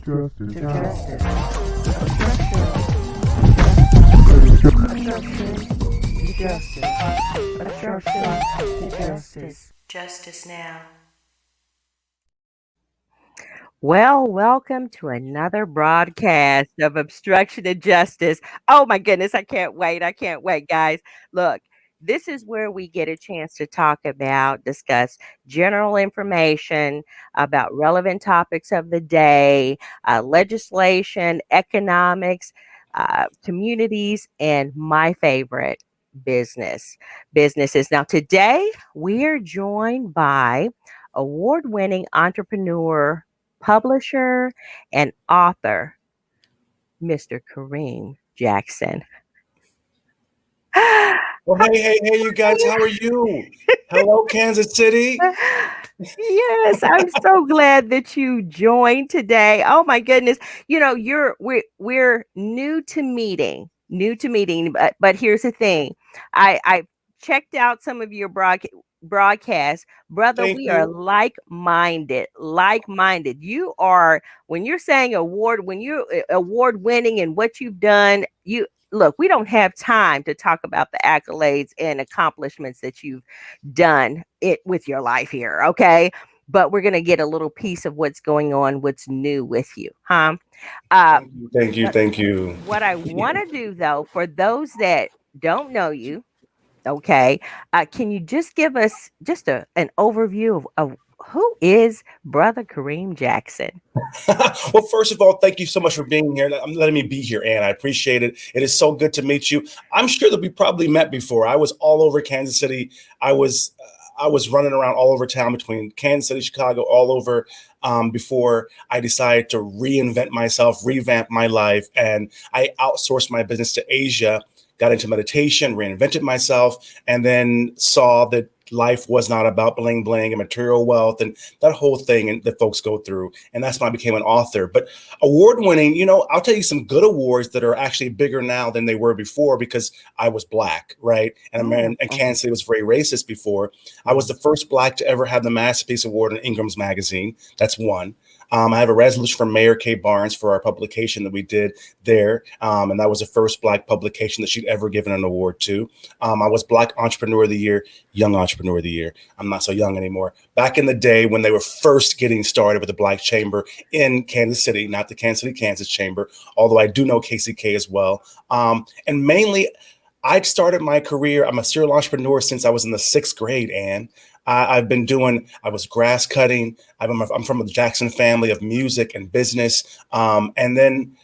Justice. to justice. Obstruction to justice. Justice now. Well, welcome to another broadcast of Obstruction to Justice. Oh my goodness, I can't wait. I can't wait, guys. Look, this is where we get a chance to talk about, discuss general information about relevant topics of the day, legislation, economics, communities, and my favorite, businesses. Now, today we are joined by award-winning entrepreneur, publisher, and author, Mr. Kareem Jackson. Well, hey, you guys, how are you? Hello, Kansas City. Yes, I'm so glad that you joined today. Oh my goodness. You know, we're new to meeting, but here's the thing. I checked out some of your broadcasts. Brother, Thank we are you. like-minded. You are, when you're saying when you're award winning and what you've done, you look, we don't have time to talk about the accolades and accomplishments that you've done it with your life here, okay? But we're gonna get a little piece of what's going on, what's new with you, huh? Uh, Thank you. but Thank you. what I want to do though, for those that don't know you, okay, can you just give us just an overview of who is Brother Kareem Jackson? Well, first of all, thank you so much for being here. I'm letting me be here, Ann. I appreciate it. It is so good to meet you. I'm sure that we probably met before. I was all over Kansas City. I was running around all over town between Kansas City, Chicago, all over before I decided to reinvent myself, revamp my life, and I outsourced my business to Asia. Got into meditation, reinvented myself, and then saw that life was not about bling bling and material wealth and that whole thing and that folks go through. And that's when I became an author. But award winning, I'll tell you some good awards that are actually bigger now than they were before because I was Black, right? And Kansas City was very racist before. I was the first Black to ever have the Masterpiece Award in Ingram's magazine. That's one. I have a resolution from Mayor Kay Barnes for our publication that we did there. And that was the first Black publication that she'd ever given an award to. I was Black Entrepreneur of the Year, Young Entrepreneur of the Year. I'm not so young anymore. Back in the day when they were first getting started with the Black Chamber in Kansas City, not the Kansas City, Kansas Chamber, although I do know KCK as well. And mainly, I'd started my career. I'm a serial entrepreneur since I was in the 6th grade, Ann. I was grass cutting. I'm from the Jackson family of music and business. And then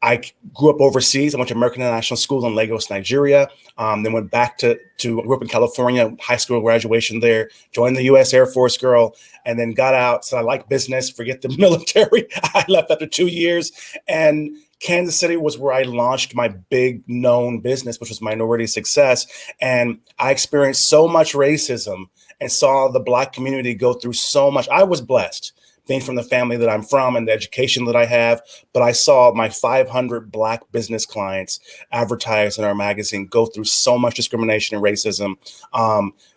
I grew up overseas. I went to American International School in Lagos, Nigeria. Then went back I grew up in California, high school graduation there, joined the U.S. Air Force, girl, and then got out. So I like business, forget the military. I left after 2 years. And Kansas City was where I launched my big known business, which was Minority Success. And I experienced so much racism and saw the Black community go through so much. I was blessed being from the family that I'm from and the education that I have, but I saw my 500 Black business clients advertised in our magazine go through so much discrimination and racism.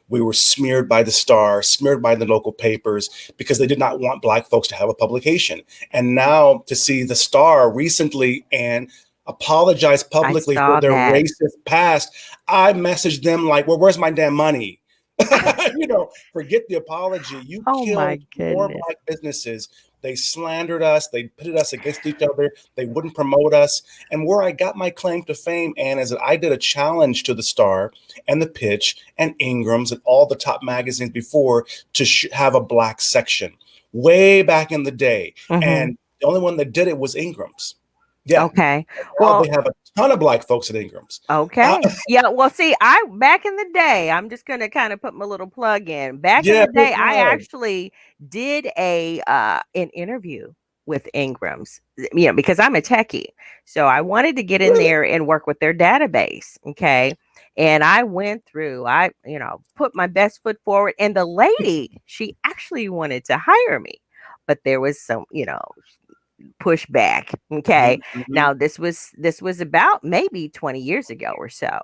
We were smeared by the Star, smeared by the local papers because they did not want Black folks to have a publication. And now to see the Star recently and apologize publicly for their racist past, I messaged them like, well, where's my damn money? Forget the apology. You killed more Black businesses. They slandered us. They pitted us against each other. They wouldn't promote us. And where I got my claim to fame, Ann, is that I did a challenge to the Star and the Pitch and Ingram's and all the top magazines before to have a Black section way back in the day. Mm-hmm. And the only one that did it was Ingram's. Yeah. Okay. Well, they have a ton of Black folks at Ingram's. Okay. Yeah. Well, see, back in the day, I'm just gonna kind of put my little plug in. Back in the day, I actually did an interview with Ingram's, because I'm a techie, so I wanted to get in there and work with their database. Okay. And I went through, put my best foot forward, and the lady, she actually wanted to hire me, but there was some, pushback. Okay. Mm-hmm. Now this was about maybe 20 years ago or so.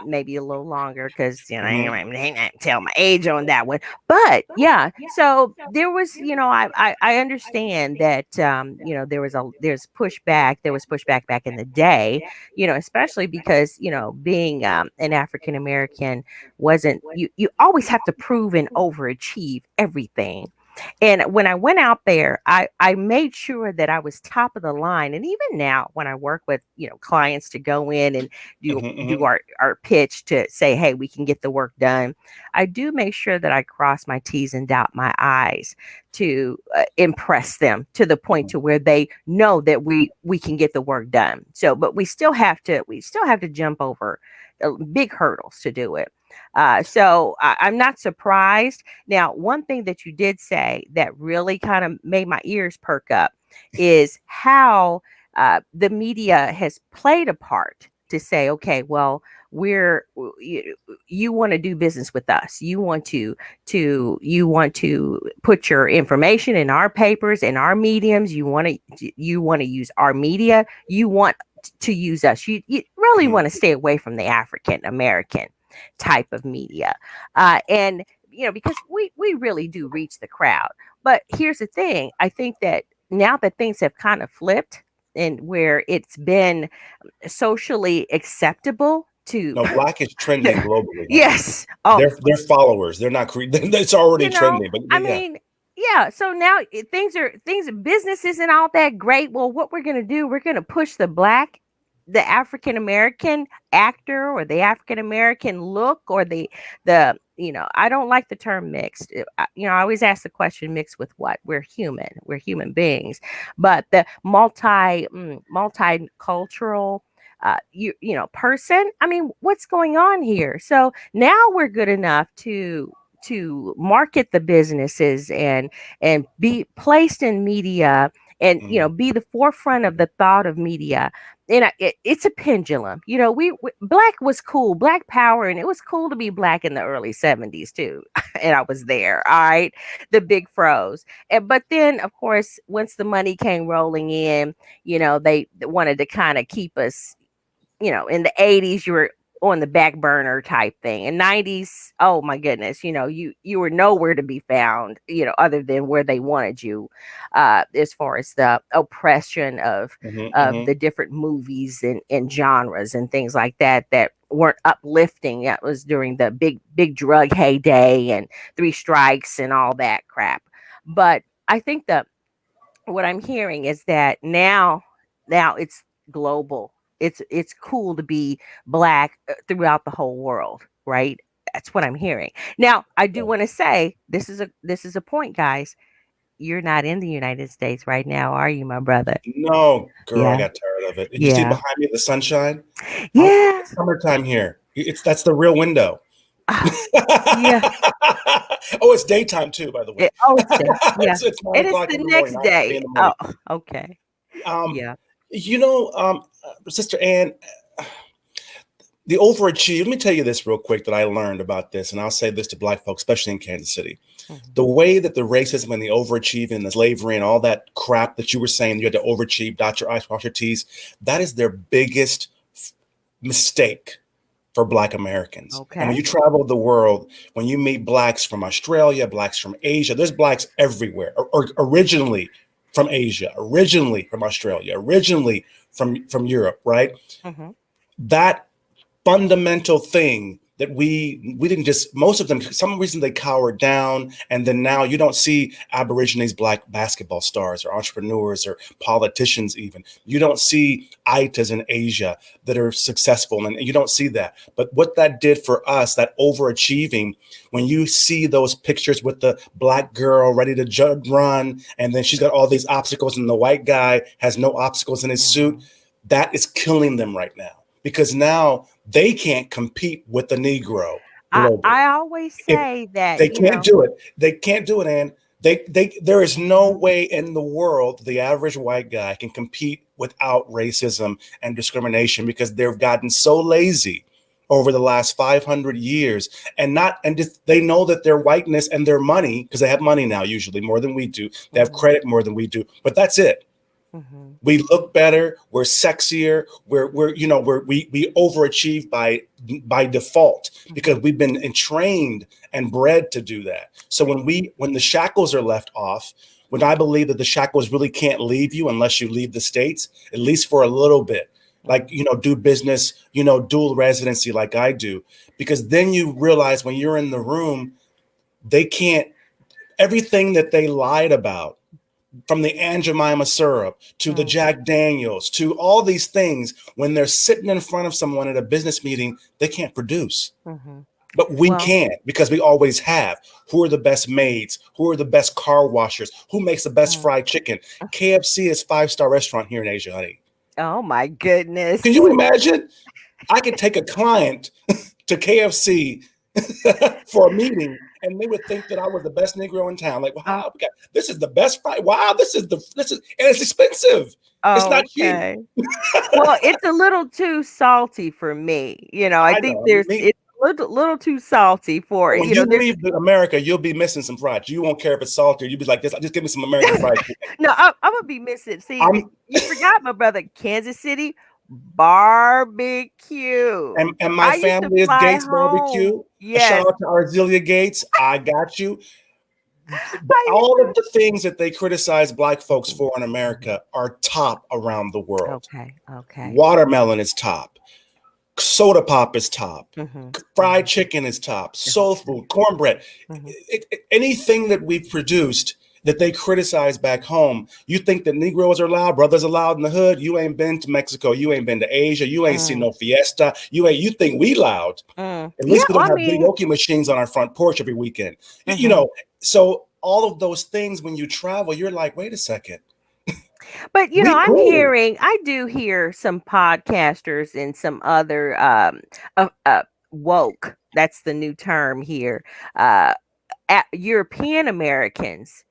maybe a little longer because Mm-hmm. I ain't gonna tell my age on that one. But yeah, so there was, I understand that there's pushback. There was pushback back in the day, especially because being an African American wasn't you always have to prove and overachieve everything. And when I went out there, I made sure that I was top of the line. And even now, when I work with clients to go in and do Mm-hmm. our pitch to say, hey, we can get the work done, I do make sure that I cross my T's and dot my I's to impress them to the point to where they know that we can get the work done. So, but we still have to jump over big hurdles to do it. I'm not surprised. Now, one thing that you did say that really kind of made my ears perk up is how the media has played a part to say, okay, well, you want to do business with us. You want to put your information in our papers, in our mediums. You want to use our media. You want to use us. You really Mm-hmm. want to stay away from the African American type of media, and because we really do reach the crowd. But here's the thing: I think that now that things have kind of flipped, and where it's been socially acceptable to No, black is trending globally now. yes, oh, They're followers. They're not it's already you know, trending. But I yeah. mean, yeah. So now things are business isn't all that great. Well, what we're gonna do, we're gonna push the African American actor or the African American look or the I don't like the term mixed. I always ask the question, mixed with what? We're human beings, but the multicultural person. I mean, what's going on here? So now we're good enough to market the businesses and be placed in media and Mm-hmm. be the forefront of the thought of media. And it's a pendulum. We black was cool, black power, and it was cool to be black in the early 70s too. And I was there, all right, the big froze. But then of course once the money came rolling in, they wanted to kind of keep us, in the 80s you were on the back burner type thing. In 90s, oh my goodness, you were nowhere to be found, other than where they wanted you, as far as the oppression of Mm-hmm. the different movies and genres and things like that weren't uplifting. That was during the big drug heyday and three strikes and all that crap. But I think that what I'm hearing is that now it's global. It's cool to be black throughout the whole world, right? That's what I'm hearing. Now, I do want to say this is a point, guys. You're not in the United States right now, are you, my brother? No, girl, I Yeah. got tired of it. And you see Yeah. behind me the sunshine? Yeah. It's summertime here. That's the real window. Ah, yeah. Oh, it's daytime too, by the way. It's day. Yeah. It's 9 And it's o'clock the in the morning, next 9:30 day. in the Oh, morning. okay. Um, Yeah. you know, Sister Ann, the overachieve. Let me tell you this real quick that I learned about this, and I'll say this to Black folks, especially in Kansas City. Mhm. The way that the racism and the overachieving and the slavery and all that crap that you were saying, you had to overachieve, dot your I's, cross your T's, that is their biggest mistake for Black Americans. And when Okay. you travel the world, when you meet Blacks from Australia, Blacks from Asia, there's Blacks everywhere, or originally from Asia, originally from Australia, originally from Europe, right? Hmm. That fundamental thing that we didn't just, most of them, for some reason they cowered down, and then now you don't see aborigines black basketball stars or entrepreneurs or politicians. Even you don't see itas in Asia that are successful, and you don't see that. But what that did for us, that overachieving, when you see those pictures with the black girl ready to run, and then she's got all these obstacles and the white guy has no obstacles in his suit, Hmm. that is killing them right now, because now they can't compete with the Negro globally. I always If say that, they can't do it, they can't do it, and there is no way in the world the average white guy can compete without racism and discrimination, because they've gotten so lazy over the last 500 years, and just, they know that their whiteness and their money, because they have money now, usually more than we do, they have Mhm. credit more than we do, but that's it. Mm-hmm. We look better. We're sexier. We overachieve by default Mm-hmm. because we've been trained and bred to do that. So when the shackles are left off, when I believe that the shackles really can't leave you unless you leave the states, at least for a little bit, like do business, dual residency like I do, because then you realize when you're in the room, they can't everything that they lied about from the Aunt Jemima syrup to the Jack Daniels to all these things, when they're sitting in front of someone at a business meeting, they can't produce. Mm-hmm. But we Well, can because we always have. Who are the best maids? Who are the best car washers? Who makes the best fried chicken? KFC is 5-star restaurant here in Asia, honey. oh my goodness. Can you imagine? I could take a client to KFC for a meeting, and they would think that I was the best Negro in town. Like, Oh, wow, this is the best fry. Wow, and it's expensive. It's not cheap. okay. Well, it's a little too salty for me. I I think know. I mean, it's a little too salty for when you leave America, you'll be missing some fries. You won't care if it's salty. You'll be like, just give me some American fried chicken. No, I'm gonna be missing. See, I'm you forgot my brother, Kansas City barbecue. and my I used to family is fly Gates home. Barbecue. A shout Yes, out to Arzelia Gates. I got you. I used All of to. the things that they criticize Black folks for in America are top around the world. Okay, okay. Watermelon is top. Soda pop is top. Mm-hmm, Fried chicken is top. Soul food, cornbread. mm-hmm. Anything that we've produced that they criticize back home, you think that Negroes are loud, brothers are loud in the hood. You ain't been to Mexico. You ain't been to Asia. You ain't seen no fiesta. You think we loud. At Yeah, least we don't I have mean, karaoke machines on our front porch every weekend. mhm. So all of those things, when you travel, you're like, wait a second. But We cool. I do hear some podcasters and some other woke. That's the new term here. Uh, European Americans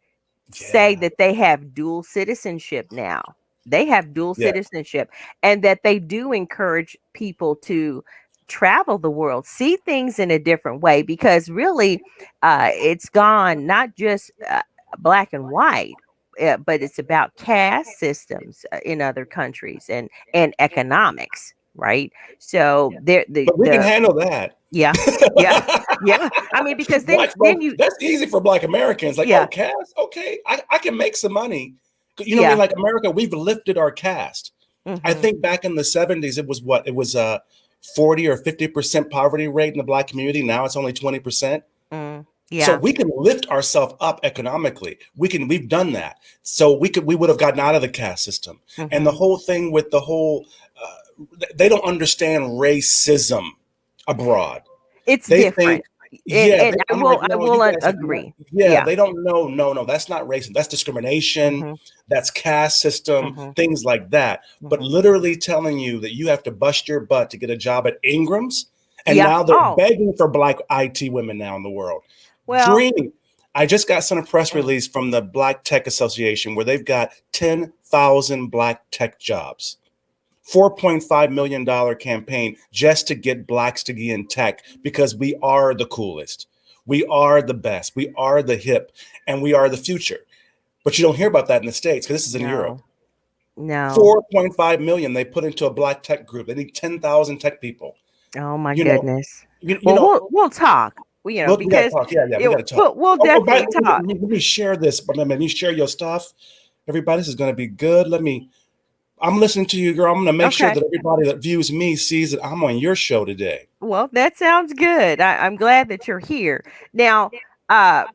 say Yeah. that they have dual citizenship now. They have dual Yeah. citizenship, and that they do encourage people to travel the world, see things in a different way, because really, it's gone not just black and white. But it's about caste systems in other countries, and economics, right? So there, But we can handle that. yeah, yeah, yeah. I mean, because Black then folks, you, that's easy for Black Americans. Like, oh, yeah, caste, okay, I can make some money. You know what I mean? yeah. Like America, we've lifted our caste. I Hmm. think back in the 70s, it was what? It was a 40 or 50% poverty rate in the Black community. Now it's only 20%. So Yeah. we can lift ourselves up economically. We've done that. So we would have gotten out of the caste system. And the Hmm. whole thing with the whole, they don't understand racism abroad. It's They think, different. And yeah, and I'm like, I no, will you guys have not. agree. Yeah, Yeah. they don't know. No, no, that's not racism. That's discrimination. Hmm. That's caste system, Hmm. things like that. But Hmm. literally telling you that you have to bust your butt to get a job at Ingram's, and Yeah. now they're Oh, begging for Black IT women now in the world. well. Dreaming. I just got sent a press Mm. release from the Black Tech Association where they've got 10,000 Black tech jobs. $4.5 million campaign just to get Blacks to get in tech because we are the coolest. We are the best. We are the hip and we are the future. But you don't hear about that in the States because this is in Europe. No. No. 4.5 million they put into a Black tech group. They need 10,000 tech people. Oh my You know, goodness. you Well, know, we'll talk. we got to Because talk. Yeah, yeah, we got to talk. we'll By definitely the way, talk. let me share this. Let me share your stuff. Everybody, this is going to be good. I'm listening to you, girl. I'm going to make sure Okay. that everybody that views me sees that I'm on your show today. Well, that sounds good. I'm glad that you're here. Now, you're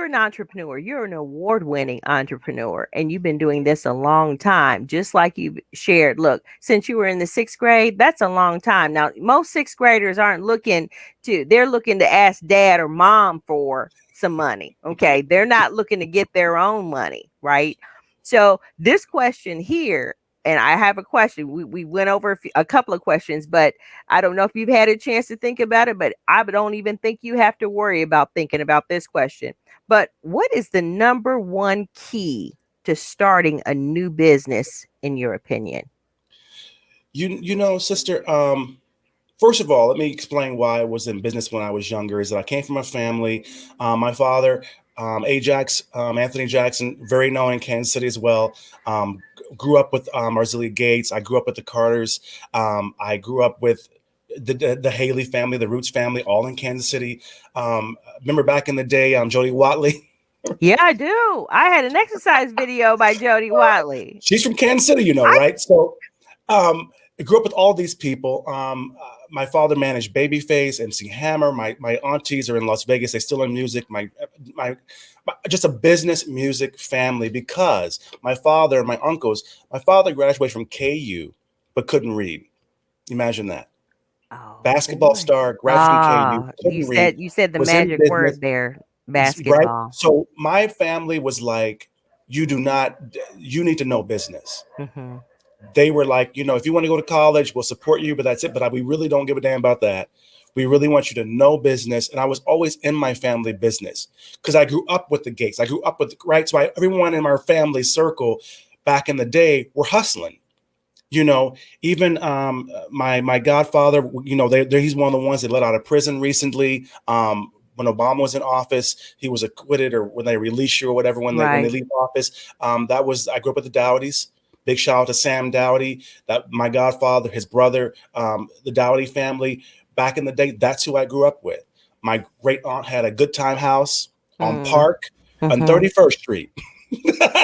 an entrepreneur. You're an award-winning entrepreneur, and you've been doing this a long time. Just like you shared, look, since you were in the sixth grade, that's a long time. Now, most sixth graders aren't looking they're looking to ask dad or mom for some money. Okay, they're not looking to get their own money, right? So this question here, and I have a question. We went over a couple of questions, but I don't know if you've had a chance to think about it, but I don't even think you have to worry about thinking about this question. But what is the number one key to starting a new business, in your opinion? Sister, first of all, let me explain why I was in business when I was younger. Is that I came from a family. My father Ajax, Anthony Jackson, very known in Kansas City as well. Grew up with Arzelia Gates. I grew up with the Carters. I grew up with the Haley family, the Roots family, all in Kansas City. Remember back in the day, Jody Watley. Yeah, I do. I had an exercise video by Jody Watley. She's from Kansas City, right? So I grew up with all these people. My father managed Babyface, MC Hammer. My aunties are in Las Vegas. They still in music. My just a business music family, because my father and my uncles, my father graduated from KU, but couldn't read. Imagine that. Oh, Basketball boy. star, graduated from KU, You couldn't read, said the was in magic business, word there, right? basketball. So my family was like, you need to know business. Mm-hmm. They were like, if you want to go to college, we'll support you, but that's it. But we really don't give a damn about that. We really want you to know business. And I was always in my family business because I grew up with the Gates. I grew up with, right? So everyone in our family circle back in the day were hustling. Even my godfather, he's one of the ones that let out of prison recently. When Obama was in office, he was acquitted, or when they release you or whatever, when they leave office. I grew up with the Dowdys. Big shout out to Sam Dowdy, that my godfather, his brother, the Dowdy family. Back in the day, that's who I grew up with. My great aunt had a Good Time house on Park on 31st Street.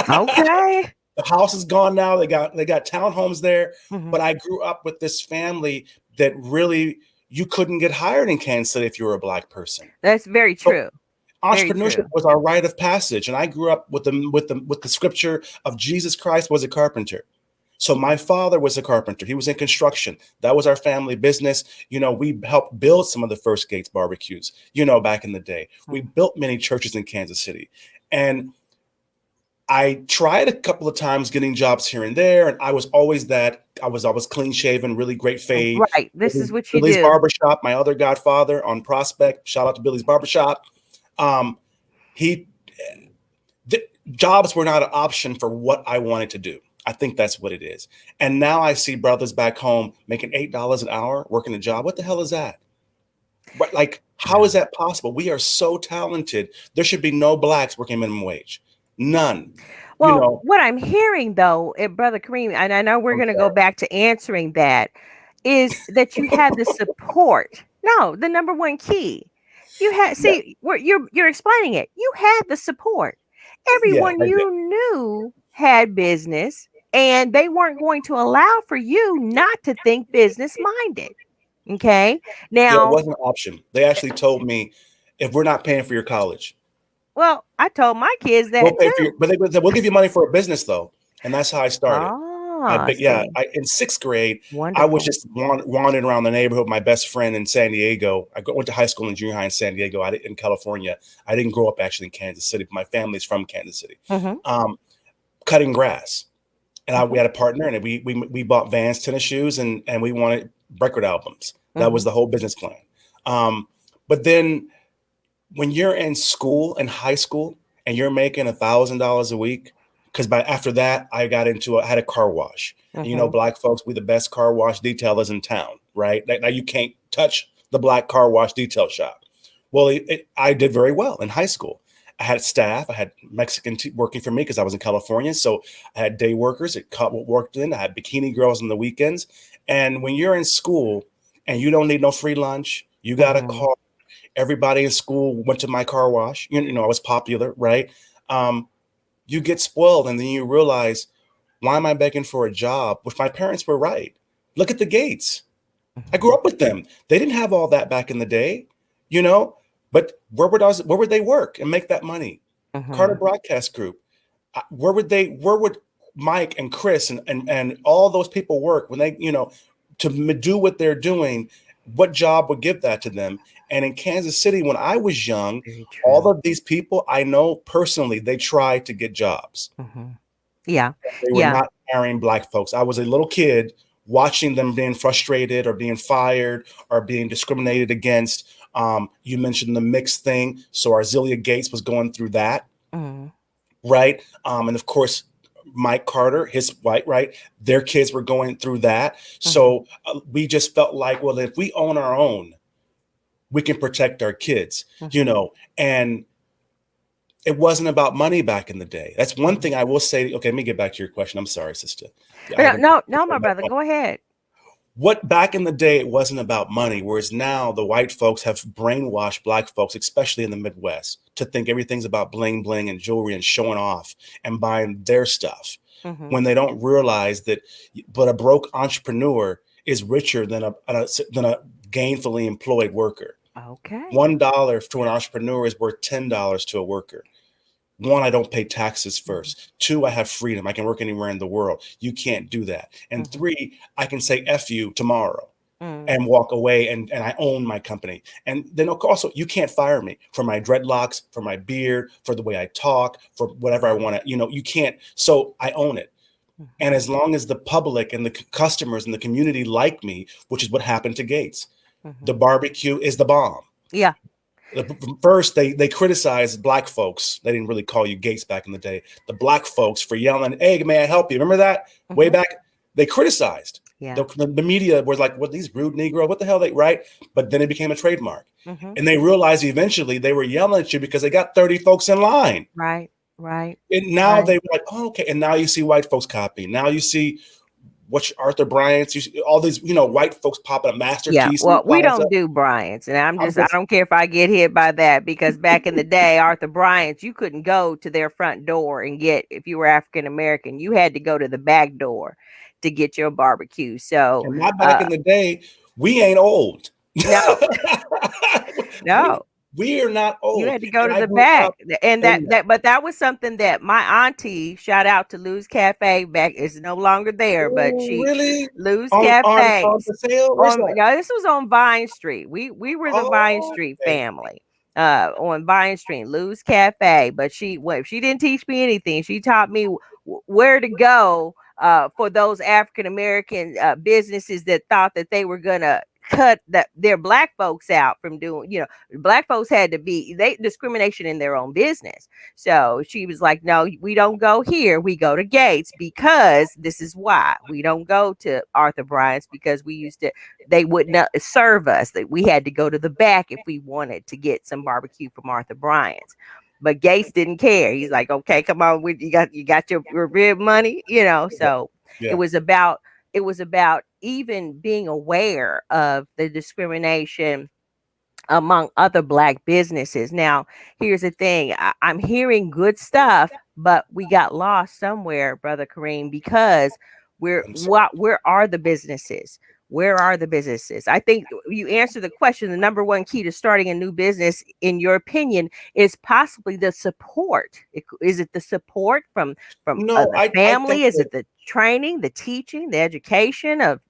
Okay. The house is gone now. They got townhomes there. Mm-hmm. But I grew up with this family that really, you couldn't get hired in Kansas City if you were a Black person. That's very true. Entrepreneurship was our rite of passage, and I grew up with the scripture of Jesus Christ was a carpenter. So my father was a carpenter. He was in construction. That was our family business. We helped build some of the first Gates barbecues, back in the day. We built many churches in Kansas City. And I tried a couple of times getting jobs here and there, and I was always clean shaven, really great fade. Right. This is what you Billy's do. Barbershop, my other godfather on Prospect. Shout out to Billy's Barbershop. Jobs were not an option for what I wanted to do. I think that's what it is. And now I see brothers back home making $8 an hour working a job. What the hell is that? But how is that possible? We are so talented. There should be no Blacks working minimum wage. None. Well, what I'm hearing though, Brother Kareem, and I know we're going to go back to answering that, is that you had the support. No, the number one key. You had you're explaining it. You had the support. Everyone you knew had business, and they weren't going to allow for you not to think business minded. Okay. Now, it wasn't an option. They actually told me, if we're not paying for your college. Well, I told my kids that we'll pay too. for but they said, we'll give you money for a business though. And that's how I started. In sixth grade, wonderful. I was just wandering around the neighborhood with my best friend in San Diego. I went to high school and junior high in San Diego. In California. I didn't grow up actually in Kansas City, but my family's from Kansas City. Cutting grass. And we had a partner, and we bought Vans tennis shoes, and we wanted record albums. That was the whole business plan. But then when you're in school, in high school, and you're making $1,000 a week, because after that, I had a car wash. And Black folks, we the best car wash detailers in town, right? Now you can't touch the Black car wash detail shop. Well, I did very well in high school. I had staff. I had Mexican working for me because I was in California. So I had day workers that worked in. I had bikini girls on the weekends. And when you're in school and you don't need no free lunch, you got a car. Everybody in school went to my car wash. I was popular, right? You get spoiled, and then you realize, why am I begging for a job? Which my parents were right. Look at the Gates. I grew up with them. They didn't have all that back in the day, But where would they work and make that money? Carter Broadcast Group. Where would Mike and Chris and all those people work when they, to do what they're doing? What job would give that to them? And in Kansas City, when I was young, all of these people I know personally, they tried to get jobs. Yeah. They were not hiring Black folks. I was a little kid watching them being frustrated or being fired or being discriminated against. You mentioned the mixed thing. So Arzelia Gates was going through that. Right. And of course, Mike Carter, his wife, right? Their kids were going through that. So we just felt like, well, if we own our own, we can protect our kids, and It wasn't about money back in the day. That's one thing I will say. Okay, let me get back to your question. I'm sorry, sister. I No, haven't. no, no, my brother, go ahead. What back in the day it wasn't about money, whereas now the white folks have brainwashed black folks, especially in the Midwest, to think everything's about bling bling and jewelry and showing off and buying their stuff, when they don't realize that. But a broke entrepreneur is richer than a gainfully employed worker. Okay. $1 to an entrepreneur is worth $10 to a worker. One, I don't pay taxes first. Two, I have freedom. I can work anywhere in the world. You can't do that. And three, I can say F you tomorrow and walk away, and I own my company. And then also, you can't fire me for my dreadlocks, for my beard, for the way I talk, for whatever I want to, you can't. So I own it. And as long as the public and the customers and the community like me, which is what happened to Gates, the barbecue is the bomb. Yeah. First, they criticized black folks. They didn't really call you Gates back in the day. The black folks for yelling, "Hey, may I help you?" Remember that way back? They criticized. Yeah. The media was like, "What, these rude Negro? What the hell?" They right? But then it became a trademark, and they realized eventually they were yelling at you because they got 30 folks in line. Right. Right. And now Right. they were like, "Oh, okay." And now you see white folks copying. Now you see Arthur Bryant's, you see all these, white folks popping up, Yeah, masterpiece in the well, we plaza. don't do Bryant's, and I'm I just don't care if I get hit by that, because back in the day, Arthur Bryant's, you couldn't go to their front door and get, if you were African American, you had to go to the back door to get your barbecue. So, And not back in the day, we ain't old. no, we no. we are not You old. had to go And to I the grew back, up and in that. but that was something that my auntie, shout out to Lou's Cafe, back is no longer there, but Oh, she, really? Lou's On Cafe, Paseo? Where's on, that? no, this was on Vine Street. We were the Vine Oh, Street okay. family. On Vine Street, Lou's Cafe. But she didn't teach me anything. She taught me where to go for those African American businesses that thought that they were gonna cut their black folks out from doing, black folks had to be, they discrimination in their own business. So she was like, no, we don't go here, we go to Gates, because this is why we don't go to Arthur Bryant's, because we used to, they would not serve us, that we had to go to the back if we wanted to get some barbecue from Arthur Bryant's. But Gates didn't care. He's like, okay, come on, you got your rib money, Yeah. so it Yeah. was about, even being aware of the discrimination among other black businesses. Now, here's the thing. I'm hearing good stuff, but we got lost somewhere, brother Kareem, because I'm sorry. where are the businesses? Where are the businesses? I think you answer the question. The number one key to starting a new business, in your opinion, is possibly the support. Is it the support from No, the I think family? Is that it the training, the teaching, the education of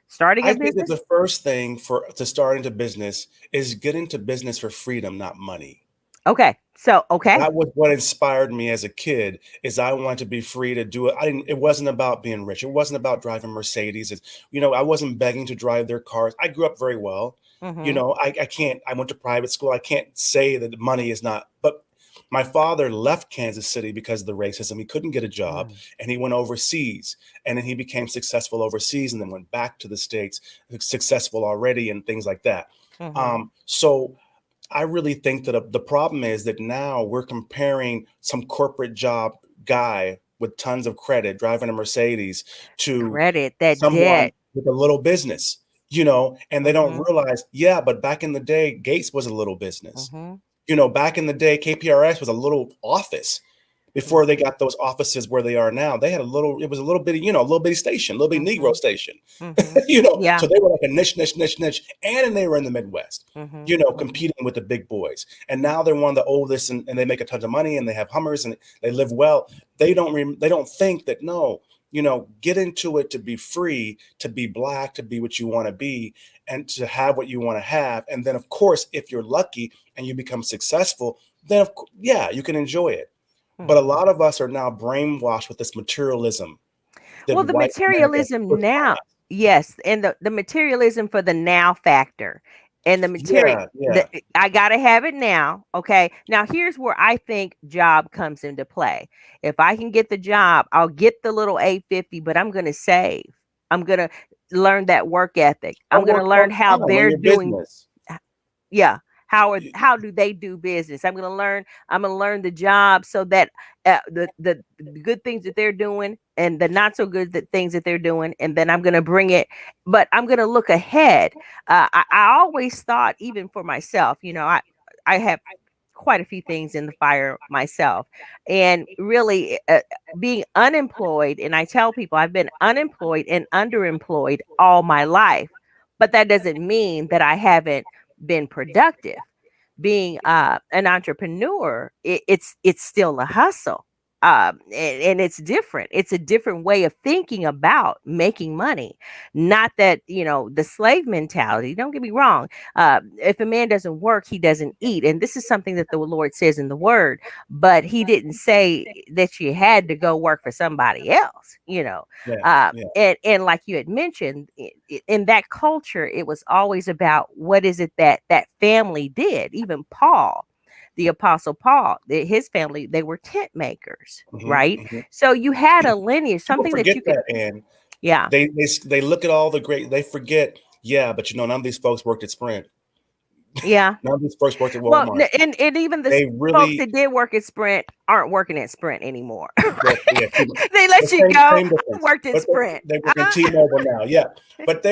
starting a I think that business? the first thing to start into business is get into business for freedom, not money. Okay. So, okay. That was what inspired me as a kid, is I wanted to be free to do it. It wasn't about being rich. It wasn't about driving Mercedes. I wasn't begging to drive their cars. I grew up very well. Mm-hmm. I can't, I went to private school. I can't say that money is not, but my father left Kansas City because of the racism. He couldn't get a job and he went overseas, and then he became successful overseas and then went back to the States, successful already and things like that. Mm-hmm. So I really think that the problem is that now we're comparing some corporate job guy with tons of credit driving a Mercedes to Credit, that someone debt. with a little business, and they don't Mm-hmm. realize, yeah, but back in the day, Gates was a little business. Mm-hmm. Back in the day, KPRS was a little office before they got those offices where they are now. They had it was a little bitty, a little bitty station, a little bitty Mm-hmm. Negro station, Mm-hmm. Yeah. so they were like a niche, and then they were in the Midwest, Mm-hmm. competing with the big boys. And now they're one of the oldest, and they make a ton of money, and they have Hummers, and they live well. They don't think that, no, get into it to be free, to be black, to be what you want to be, and to have what you want to have. And then, of course, if you're lucky and you become successful, then yeah, you can enjoy it. But a Mm-hmm. lot of us are now brainwashed with this materialism that Well, the white America materialism puts on now, us. yes, and the materialism for the now factor, and the material. Yeah, yeah. I gotta have it now. Okay, now here's where I think job comes into play. If I can get the job, I'll get the little 850, but I'm gonna save. I'm gonna learn that work ethic. I I'm gonna work learn how part-time on they're your doing. business. Yeah, How do they do business? I'm going to learn the job so that the good things that they're doing and the not so good things that they're doing, and then I'm going to bring it, but I'm going to look ahead. I always thought, even for myself, I have quite a few things in the fire myself, and really being unemployed, and I tell people I've been unemployed and underemployed all my life, but that doesn't mean that I haven't been productive. Being an entrepreneur, it's still a hustle. And it's different. It's a different way of thinking about making money. Not that, the slave mentality. Don't get me wrong. If a man doesn't work, he doesn't eat. And this is something that the Lord says in the word, but he didn't say that you had to go work for somebody else. Yeah, yeah. And like you had mentioned, in that culture, it was always about what is it that family did. Even Paul, the apostle Paul, his family, they were tent makers, right? Hmm. So you had a lineage, People something that forget you could, that, and yeah. they look at all the great. They forget. Yeah, but none of these folks worked at Sprint. Yeah. None of these folks worked at Well, Walmart. and even the They folks really, that did work at Sprint aren't working at Sprint anymore. well, yeah, They the let you go. same I difference. worked at But Sprint. they work at T-Mobile now. Yeah, but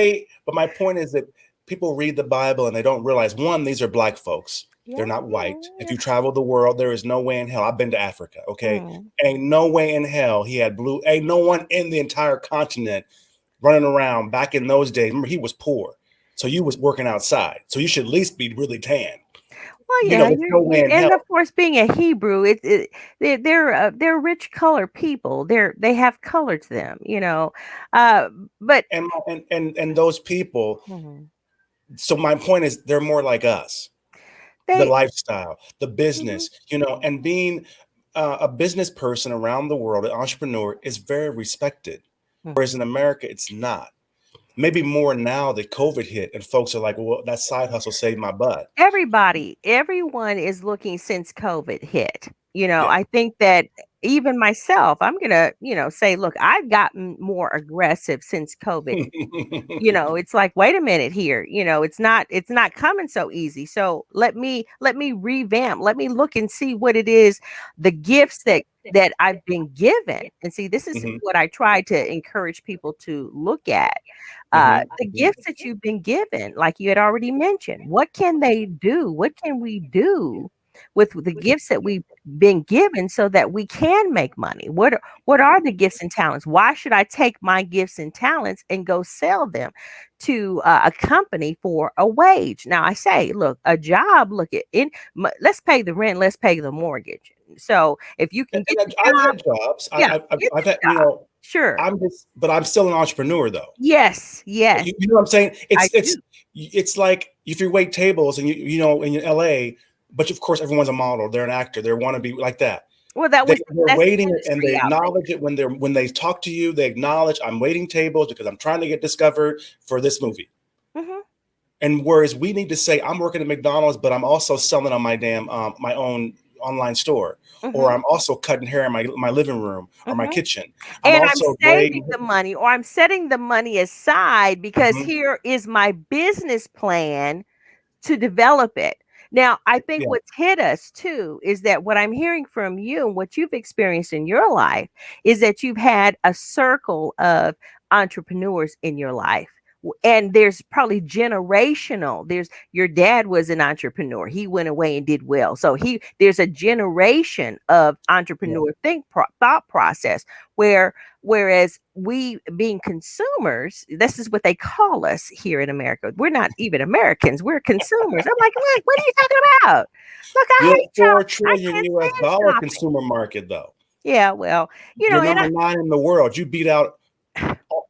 my point is that people read the Bible and they don't realize, one, these are black folks. Yeah, They're not yeah, white. If yeah. you travel the world, there is no way in hell. I've been to Africa. Okay, Mm. ain't no way in hell he had blue. Ain't no one in the entire continent running around back in those days. Remember, he was poor, so you was working outside. So you should at least be really tan. Well, yeah, There's no way in and of hell. course, being a Hebrew, they're rich colored people. They have color to them, Uh, but And those people. mhm, So my point is, they're more like us. The they, lifestyle, the mhm, business, and being a business person around the world, an entrepreneur, is very respected. mhm. Whereas in America, it's not. Maybe more now that COVID hit, and folks are like, "Well, that side hustle saved my butt." Everyone is looking since COVID hit. Yeah. I think that even myself, I'm gonna, say, look, I've gotten more aggressive since COVID. It's like, wait a minute here, it's not coming so easy, so let me revamp, let me look and see what it is, the gifts that I've been given, and see, this is Hmm. what I try to encourage people to look at, Hmm. the gifts that you've been given, like you had already mentioned. What can they do? What can we do with the gifts that we've been given so that we can make money? What are the gifts and talents? Why should I take my gifts and talents and go sell them to a company for a wage? Now I say, look, a job. Look at in. Let's pay the rent. Let's pay the mortgage. So if you can get And the I've job, had jobs. yeah, get I've the had, job. Sure. but I'm still an entrepreneur though. Yes. Yes. You know what I'm saying? I do. It's like if you wait tables and in LA, but of course everyone's a model. They're an actor. They want to be like that. Well, that was They're that's the waiting it, and industry they out acknowledge it when they talk to you. They acknowledge, I'm waiting tables because I'm trying to get discovered for this movie. there. Hmm. And whereas we need to say, I'm working at McDonald's, but I'm also selling on my damn my own online store, or Hmm. I'm also cutting hair in my living room or my Hmm. kitchen. I'm And I'm also saving braiding. the money, or I'm setting the money aside because Mhm. here is my business plan to develop it. Now, I think Yeah, what's hit us too is that what I'm hearing from you and what you've experienced in your life is that you've had a circle of entrepreneurs in your life. And there's probably generational. There's your dad was an entrepreneur. He went away and did well. So there's a generation of yeah. entrepreneur thought process where whereas we being consumers, this is what they call us here in America. We're not even Americans. We're consumers. I'm like, what are you talking about? Look, I You're a hate four shopping. I trillion can't US stand dollar shopping. consumer market, though. Yeah, well, You're and number 9 in the world. You beat out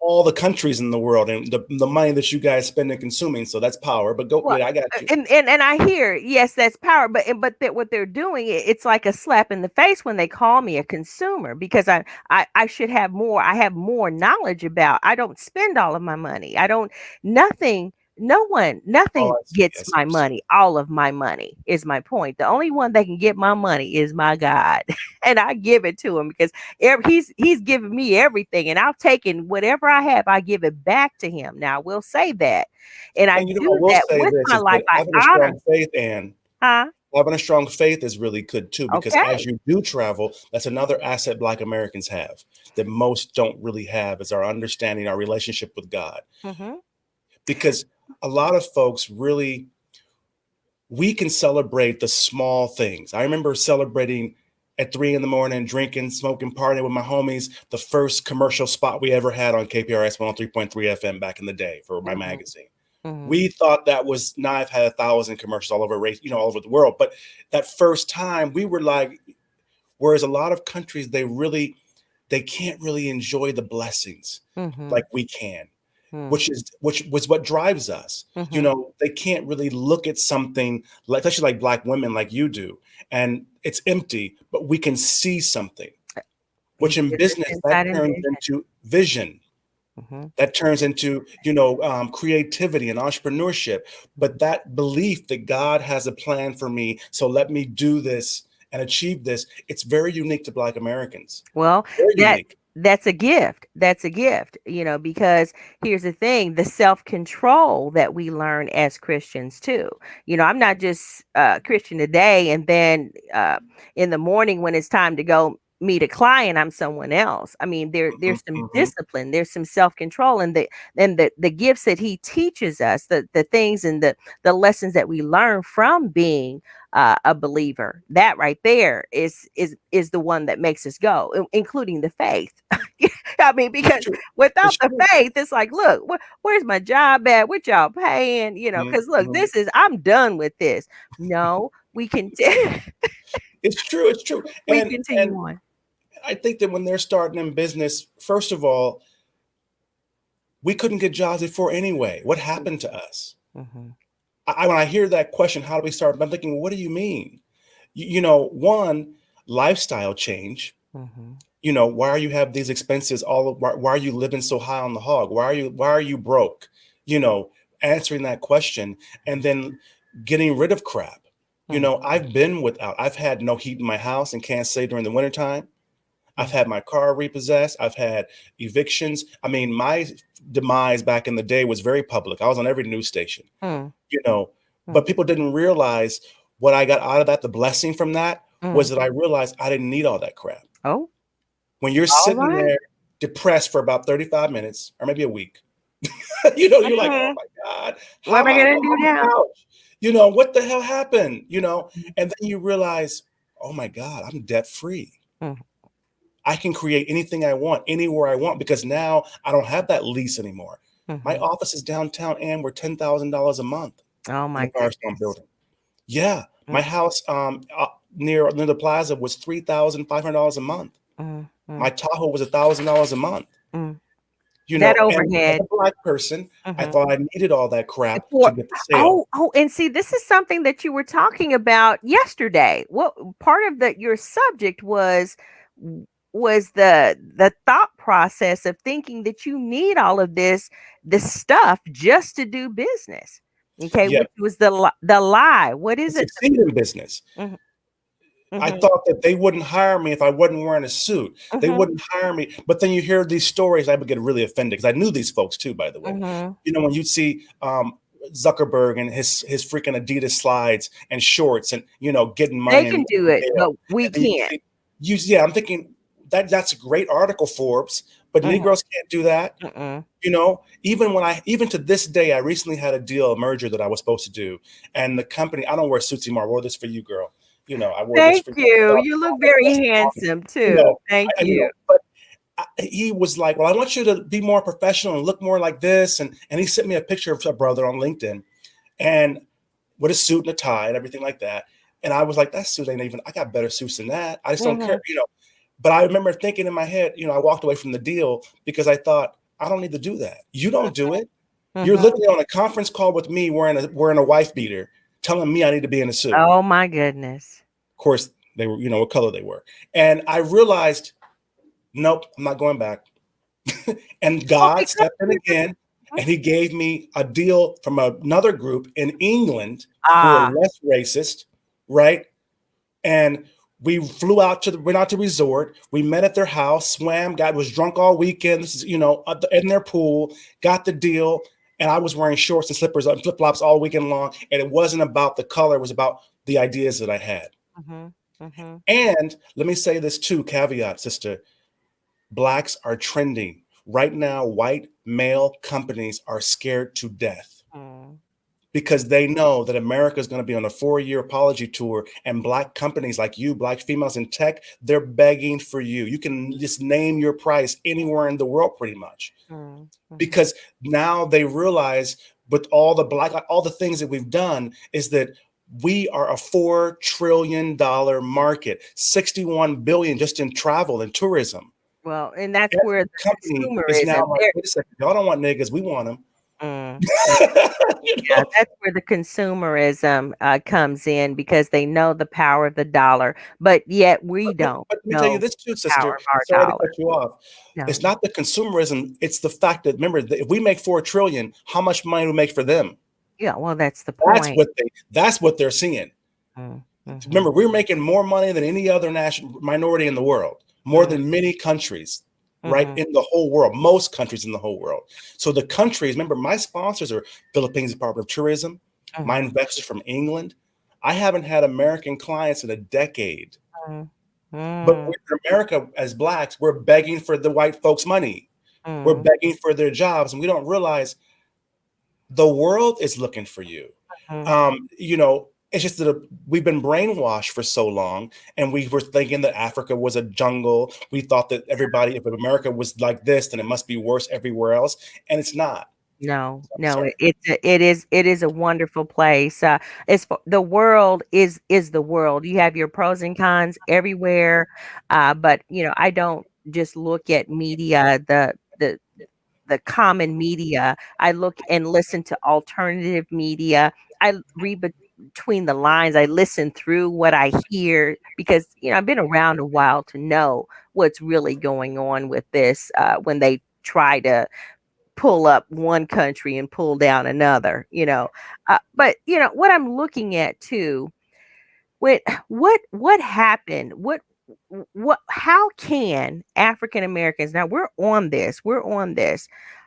all the countries in the world, and the money that you guys spend in consuming. So that's power. But go, well, yeah, I got you. and I hear, yes, that's power, but what they're doing, it's like a slap in the face when they call me a consumer because I should have more. I have more knowledge about. I don't spend all of my money. I don't nothing. No one, Oh, nothing I see. I gets see what my you're saying. money. All of my money is my point. The only one that can get my money is my God, and I give it to him because he's given me everything, and I've taken whatever I have. I give it back to him. Now I will say that, and I And I do will that say with this my is life. that I I have a honor. strong faith, and Huh? Having a strong faith is really good too, because as Okay. you do travel, that's another asset Black Americans have that most don't really have, is our understanding, our relationship with God. Mhm. Because a lot of folks really, we can celebrate the small things. I remember celebrating at 3 in the morning, drinking, smoking, partying with my homies, the first commercial spot we ever had on KPRS 103.3 FM back in the day for my Mhm. magazine. Mhm. We thought that was, now I've had 1,000 commercials all over race, all over the world. But that first time we were like, whereas a lot of countries, they can't really enjoy the blessings like Mhm. we can, Mhm. which was what drives us. Mhm. They can't really look at something like, especially like Black women like you do, and it's empty, but we can see something, He which in gives us business that insight and turns vision. into vision. Mhm. That turns into, creativity and entrepreneurship. But that belief that God has a plan for me, so let me do this and achieve this, it's very unique to Black Americans. Well, Very that unique. that's a gift. That's a gift, because here's the thing, the self-control that we learn as Christians too. I'm not just Christian today and then in the morning when it's time to go meet a client, I'm someone else. I mean, Mhm, there's some mhm. discipline, there's some self-control, and the gifts that he teaches us, the things and the lessons that we learn from being a believer. That right there is the one that makes us go, including the faith. I mean, It's because true. without It's the true. faith, it's like, look, where's my job at? What y'all paying? Mhm, Because look, mhm. I'm done with this. No, we can It's true. It's true. we And continue on. I think that when they're starting in business, first of all, we couldn't get jobs before anyway. What happened to us? Mm-hmm. When I hear that question, how do we start? I'm thinking, what do you mean? One, lifestyle change. Mm-hmm. Why are you have these expenses why are you living so high on the hog? Why are you broke? You know, answering that question, and then getting rid of crap. I've been without, I've had no heat in my house and can't stay during the wintertime. I've had my car repossessed. I've had evictions. I mean, my demise back in the day was very public. I was on every news station, Mm-hmm. you know, but people didn't realize what I got out of that. The blessing from that Mm-hmm. was that I realized I didn't need all that crap. Oh, When you're all sitting right. there depressed for about 35 minutes or maybe a week, you're like, oh Mhm. my God, What how am am I I gonna on do the now? couch? What the hell happened? And then you realize, oh my God, I'm debt free. Mm-hmm. I can create anything I want, anywhere I want, because now I don't have that lease anymore. My Mm-hmm. office is downtown and we're $10,000 a month Oh in my the Firestone goodness. building. Yeah. My house near the plaza was $3,500 a month. Mm-hmm. My Tahoe was $1,000 a month. Mm. That And as overhead. a Black person, I Mhm. thought I needed all that crap to For get the sale. and see, this is something that you were talking about yesterday. What part of your subject was the thought process of thinking that you need all of this stuff just to do business. Okay, Yeah, which was the lie. What to is it? succeed in business. Mhm, I mhm, thought that they wouldn't hire me if I wasn't wearing a suit. They mhm, wouldn't hire me. But then you hear these stories, I would get really offended because I knew these folks too, by the way. mhm. When you see Zuckerberg and his freaking Adidas slides and shorts and getting They money and can do it, jail, but we and then you can't. see yeah, I'm thinking that's a great article, Forbes, but Mhm, Negroes can't do that. mm-mm. Even to this day, I recently had a merger that I was supposed to do, and the company, I don't wear suits anymore. I wore this for you, girl. I wore this Thank for you. you. You look very handsome too. Thank you. But he was like, "Well, I want you to be more professional and look more like this," and he sent me a picture of a brother on LinkedIn, and with a suit and a tie and everything like that. And I was like, "That suit ain't even. I got better suits than that. I just don't care." Mhm, But I remember thinking in my head, I walked away from the deal because I thought, I don't need to do that. You don't do it. You're mhm. literally on a conference call with me wearing a wife beater, telling me I need to be in a suit. Oh my goodness. Of course, they were, what color they were. And I realized, nope, I'm not going back. And Well, God because stepped in again and he gave me a deal from another group in England who are ah, less racist, right? And we went out to resort. We met at their house, swam, was drunk all weekend. This is, in their pool, got the deal. And I was wearing shorts and slippers and flip flops all weekend long. And it wasn't about the color; it was about the ideas that I had. Mm-hmm. Mm-hmm. And let me say this too, caveat, sister. Blacks are trending. Right now, white male companies are scared to death Mm. because they know that America is going to be on a 4-year apology tour, and black companies like you, black females in tech, they're begging for you. You can just name your price anywhere in the world pretty much, Mm. Mm-hmm. because now they realize with all the all the things that we've done is that we are a $4 trillion market, 61 billion just in travel and tourism. Well, and that's Every where the company is now consumerism like, there. wait a second, y'all don't want niggas, we want them. Mm. You Yeah, know? that's where the consumerism comes in because they know the power of the dollar, but yet we don't But let me tell you know this too, the power sister. of our Sorry to dollar. cut you off. It's No. not the consumerism. It's the fact that remember, that if we make 4 trillion, how much money do we make for them? Yeah, well, that's the That's point. what they're seeing. Mm. Remember, Mhm. we're making more money than any other national minority in the world, more Mm. than many countries, right? Mhm. In the whole world, most countries in the whole world. So the countries, remember, my sponsors are Philippines Department of Tourism, my Mhm. investors from England. I haven't had American clients in a decade. Mm. But Mm. we're in America as blacks, we're begging for the white folks' money. We're Mm. begging for their jobs, and we don't realize the world is looking for you. Mhm. It's just that we've been brainwashed for so long, and we were thinking that Africa was a jungle. We thought that everybody, if America was like this, then it must be worse everywhere else, and it's not. No, So I'm no, sorry. it is a wonderful place. The world is the world. You have your pros and cons everywhere, but I don't just look at media, the common media. I look and listen to alternative media. I read between the lines. I listen through what I hear because I've been around a while to know what's really going on with this. When they try to pull up one country and pull down another. But what I'm looking at too, what what happened? What how can African Americans, now we're on this,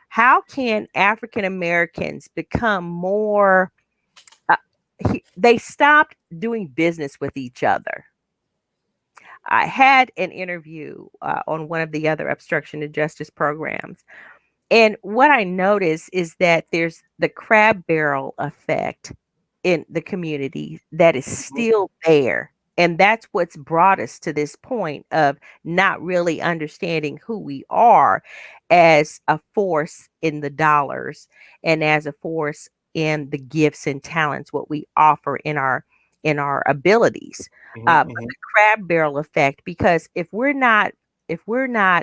how can African Americans become more uh, they stopped doing business with each other. I had an interview on one of the other obstruction of justice programs. And what I notice is that there's the crab barrel effect in the community that is Mhm, still there. And that's what's brought us to this point of not really understanding who we are as a force in the dollars and as a force in the gifts and talents, what we offer in our abilities. mhm, But mhm, the crab barrel effect, because if we're not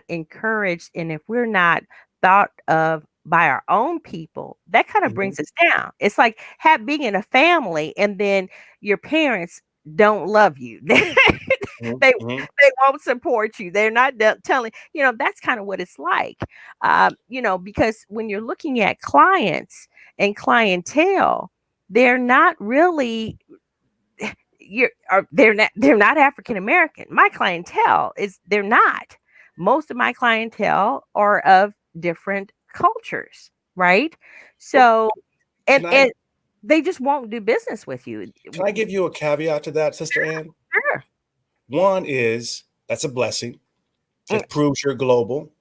encouraged and if we're not thought of by our own people, that kind of mhm, brings us down. It's like being in a family and then your parents don't love you. they mhm, mhm. they won't support you. They're not telling, that's kind of what it's like. Because when you're looking at clients and clientele, they're not really they're not African American. My clientele is they're not. Most of my clientele are of different cultures, right? Well, So and can I and they just won't do business with you. can I give you a caveat to that, Sister Ann? Sure. One is that's a blessing. Mm. It proves you're global.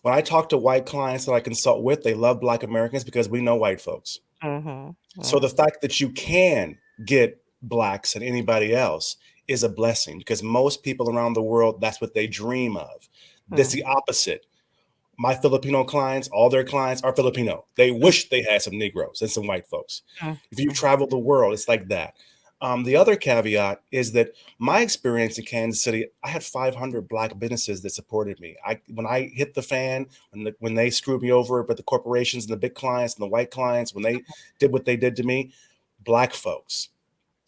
When I talk to white clients that I consult with, they love Black Americans because we know white folks. Mhm. So the Mhm. fact that you can get Blacks and anybody else is a blessing because most people around the world, that's what they dream of. That's the Mhm. opposite. My Filipino clients, all their clients are Filipino. They wish they had some Negroes and some white folks. Mhm. If you Mhm. travel the world, it's like that. The other caveat is that my experience in Kansas City, I had 500 Black businesses that supported me. When I hit the fan, when they screwed me over, but the corporations and the big clients and the white clients, when they did what they did to me, Black folks.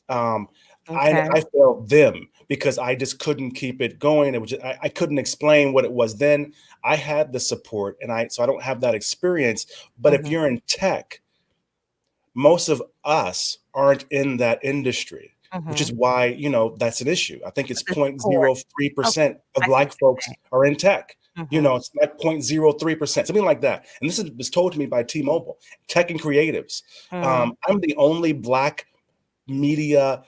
Um, Okay. I felt them because I just couldn't keep it going. It was just, I couldn't explain what it was then. I had the support, and I don't have that experience. But if Mhm. you're in tech, most of us aren't in that industry, which is Mhm. why that's an issue. I think it's The support. Okay. 0.03% of I see Black what you're folks saying. are in tech. You know, it's like 0.03%, something like that. And this was told to me by T-Mobile, tech and creatives. I'm the only Black media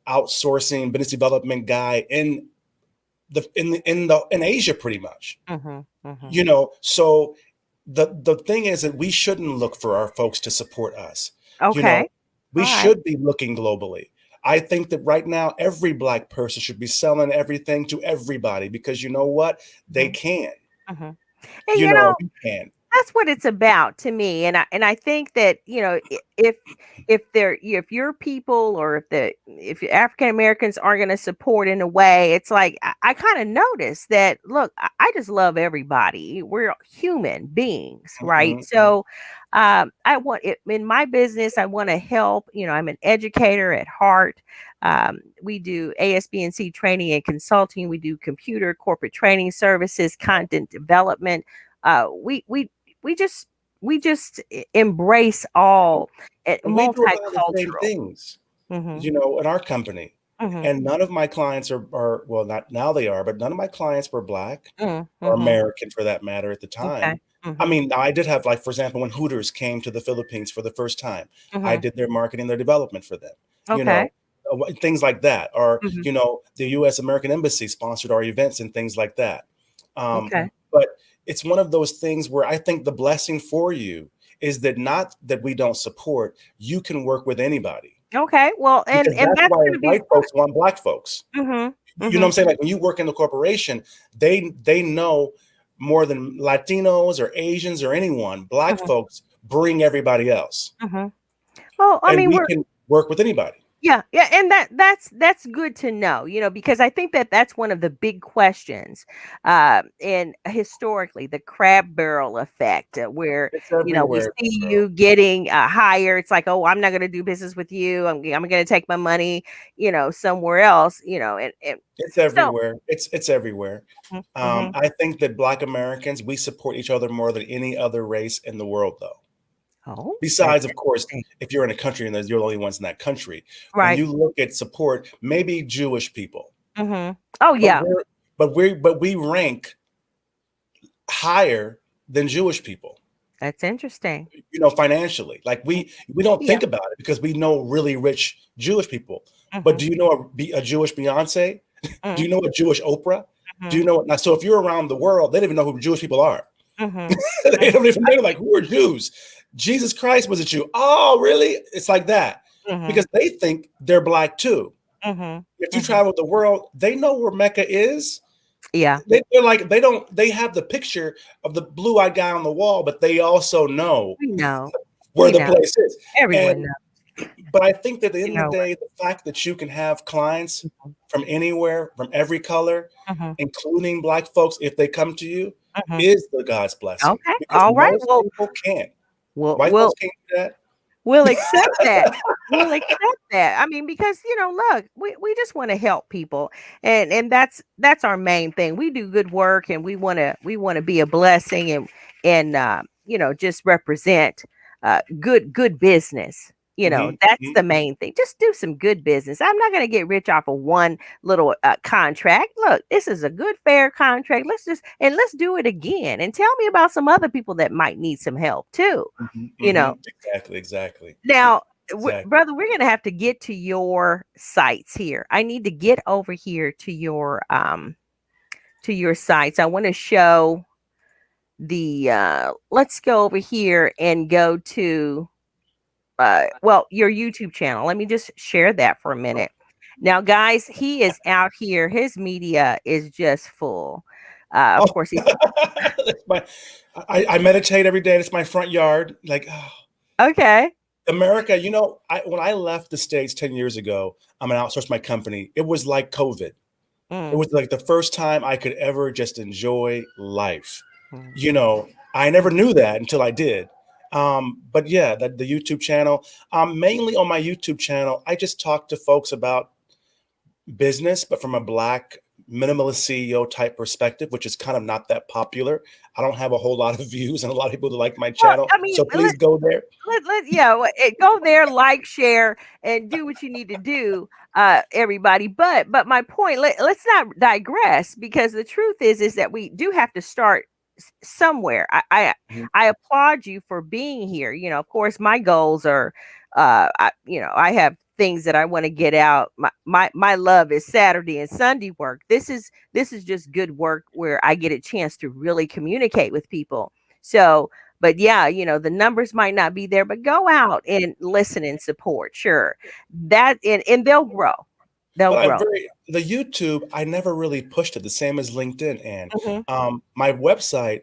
outsourcing business development guy in Asia, pretty much. You know, so the thing is that we shouldn't look for our folks to support us. You know, Okay. we All right. should be looking globally. I think that right now, every Black person should be selling everything to everybody, because you know what? They can. And You you know, know, we can. that's what it's about to me, and I think that, you know, if your people, or if your African Americans aren't going to support in a way, it's like I kind of notice that. Look, I just love everybody. We're human beings, right? Mhm. So, I want it in my business. I want to help. You know, I'm an educator at heart. We do ASBNC training and consulting. We do computer corporate training services, content development. We just embrace all And we do a lot of the same multicultural. things, Mhm. you know, in our company. Mhm. And none of my clients are well, not now they are, but none of my clients were Black or Mhm. American for that matter at the Okay. time. I Mhm. mean, I did have, like, for example, when Hooters came to the Philippines for the first time, I Mhm. did their marketing, their development for them, you Okay. know, things like that. Or, Mhm. you know, the US American Embassy sponsored our events and things like that. Okay. But it's one of those things where I think the blessing for you is that not that we don't support, you can work with anybody. Okay. Well, Because and that's that's why going to be white fun. folks want Black folks. Mhm. You know what I'm Mhm. saying? Like, when you work in the corporation, they know more than Latinos or Asians or anyone. Black Mhm. folks bring everybody else, Mhm. Well, I and mean, we we're can work with anybody. yeah, yeah, and that's good to know, you know, because I think that that's one of the big questions, and historically, the crab barrel effect, where, It's you know, we everywhere, see girl. you getting higher. It's like, oh, I'm not going to do business with you. I'm going to take my money, you know, somewhere else, you know, and It's so. everywhere. It's everywhere. Mhm, mhm. I think that Black Americans, we support each other more than any other race in the world, though. Oh, that's Besides, of course, interesting. if you're in a country and you're the only ones in that country. When Right. you look at support, maybe Jewish people, Oh, but yeah, we rank higher than Jewish people, that's interesting. you know, financially. Like, Mm, we don't yeah. think about it because we know really rich Jewish people. But Mhm, do you know a Jewish Beyonce? Do mm, you know a Jewish Oprah? Do mhm, you know now? So if you're around the world, they don't even know who Jewish people are. mhm, They mhm, don't even, they're like, who are Jews? Jesus Christ was a Jew. Oh, really? It's like that. mhm, Because they think they're Black too. mhm, If you mhm. travel the world, they know where Mecca is. Yeah, They're like, they have the picture of the blue-eyed guy on the wall, but they also know we know. where We the know. place is. Everyone And knows. but I think that at the You end of know the what? day, the fact that you can have clients Mhm, from anywhere, from every color, mhm, including Black folks, if they come to you, mhm. is the God's blessing, Okay, because all right. most Well, people can't. we'll White we'll folks can't do that. we'll accept that. We'll accept that. I mean, because, you know, look, we just want to help people, and that's our main thing. We do good work, and we want to be a blessing, and you know, just represent good business. You know, Mhm, that's mhm. the main thing. Just do some good business. I'm not going to get rich off of one little contract. Look, this is a good, fair contract. Let's do it again. And tell me about some other people that might need some help too. Mhm, You know, mhm. Exactly, exactly, now, exactly. brother, we're gonna have to get to your sites here. I need to get over here to your sites. I want to show the let's go over here and go to well, your YouTube channel. Let me just share that for a minute. Now, guys, he is out here. His media is just full. Of Oh, course, he's that's my I meditate every day. It's my front yard. Like, oh, okay. America, you know, when I left the States 10 years ago, I'm gonna outsource my company. It was like COVID. It Mm, was like the first time I could ever just enjoy life. mm, You know, I never knew that until I did. But yeah, the YouTube channel, mainly on my YouTube channel, I just talk to folks about business, but from a Black minimalist CEO type perspective, which is kind of not that popular. I don't have a whole lot of views and a lot of people that like my Well, channel. I mean, So please go there. yeah, go there, like, share, and do what you need to do, everybody. But my point, let's not digress, because the truth is that we do have to start somewhere. Mhm. I applaud you for being here. Of course, my goals are, I have things that I want to get out. My love is Saturday and Sunday work. This is just good work where I get a chance to really communicate with people. So, but yeah, the numbers might not be there, but go out and listen and support. Sure. That, and they'll grow. They'll But grow. the YouTube, I never really pushed it, the same as LinkedIn. And Hmm. my website,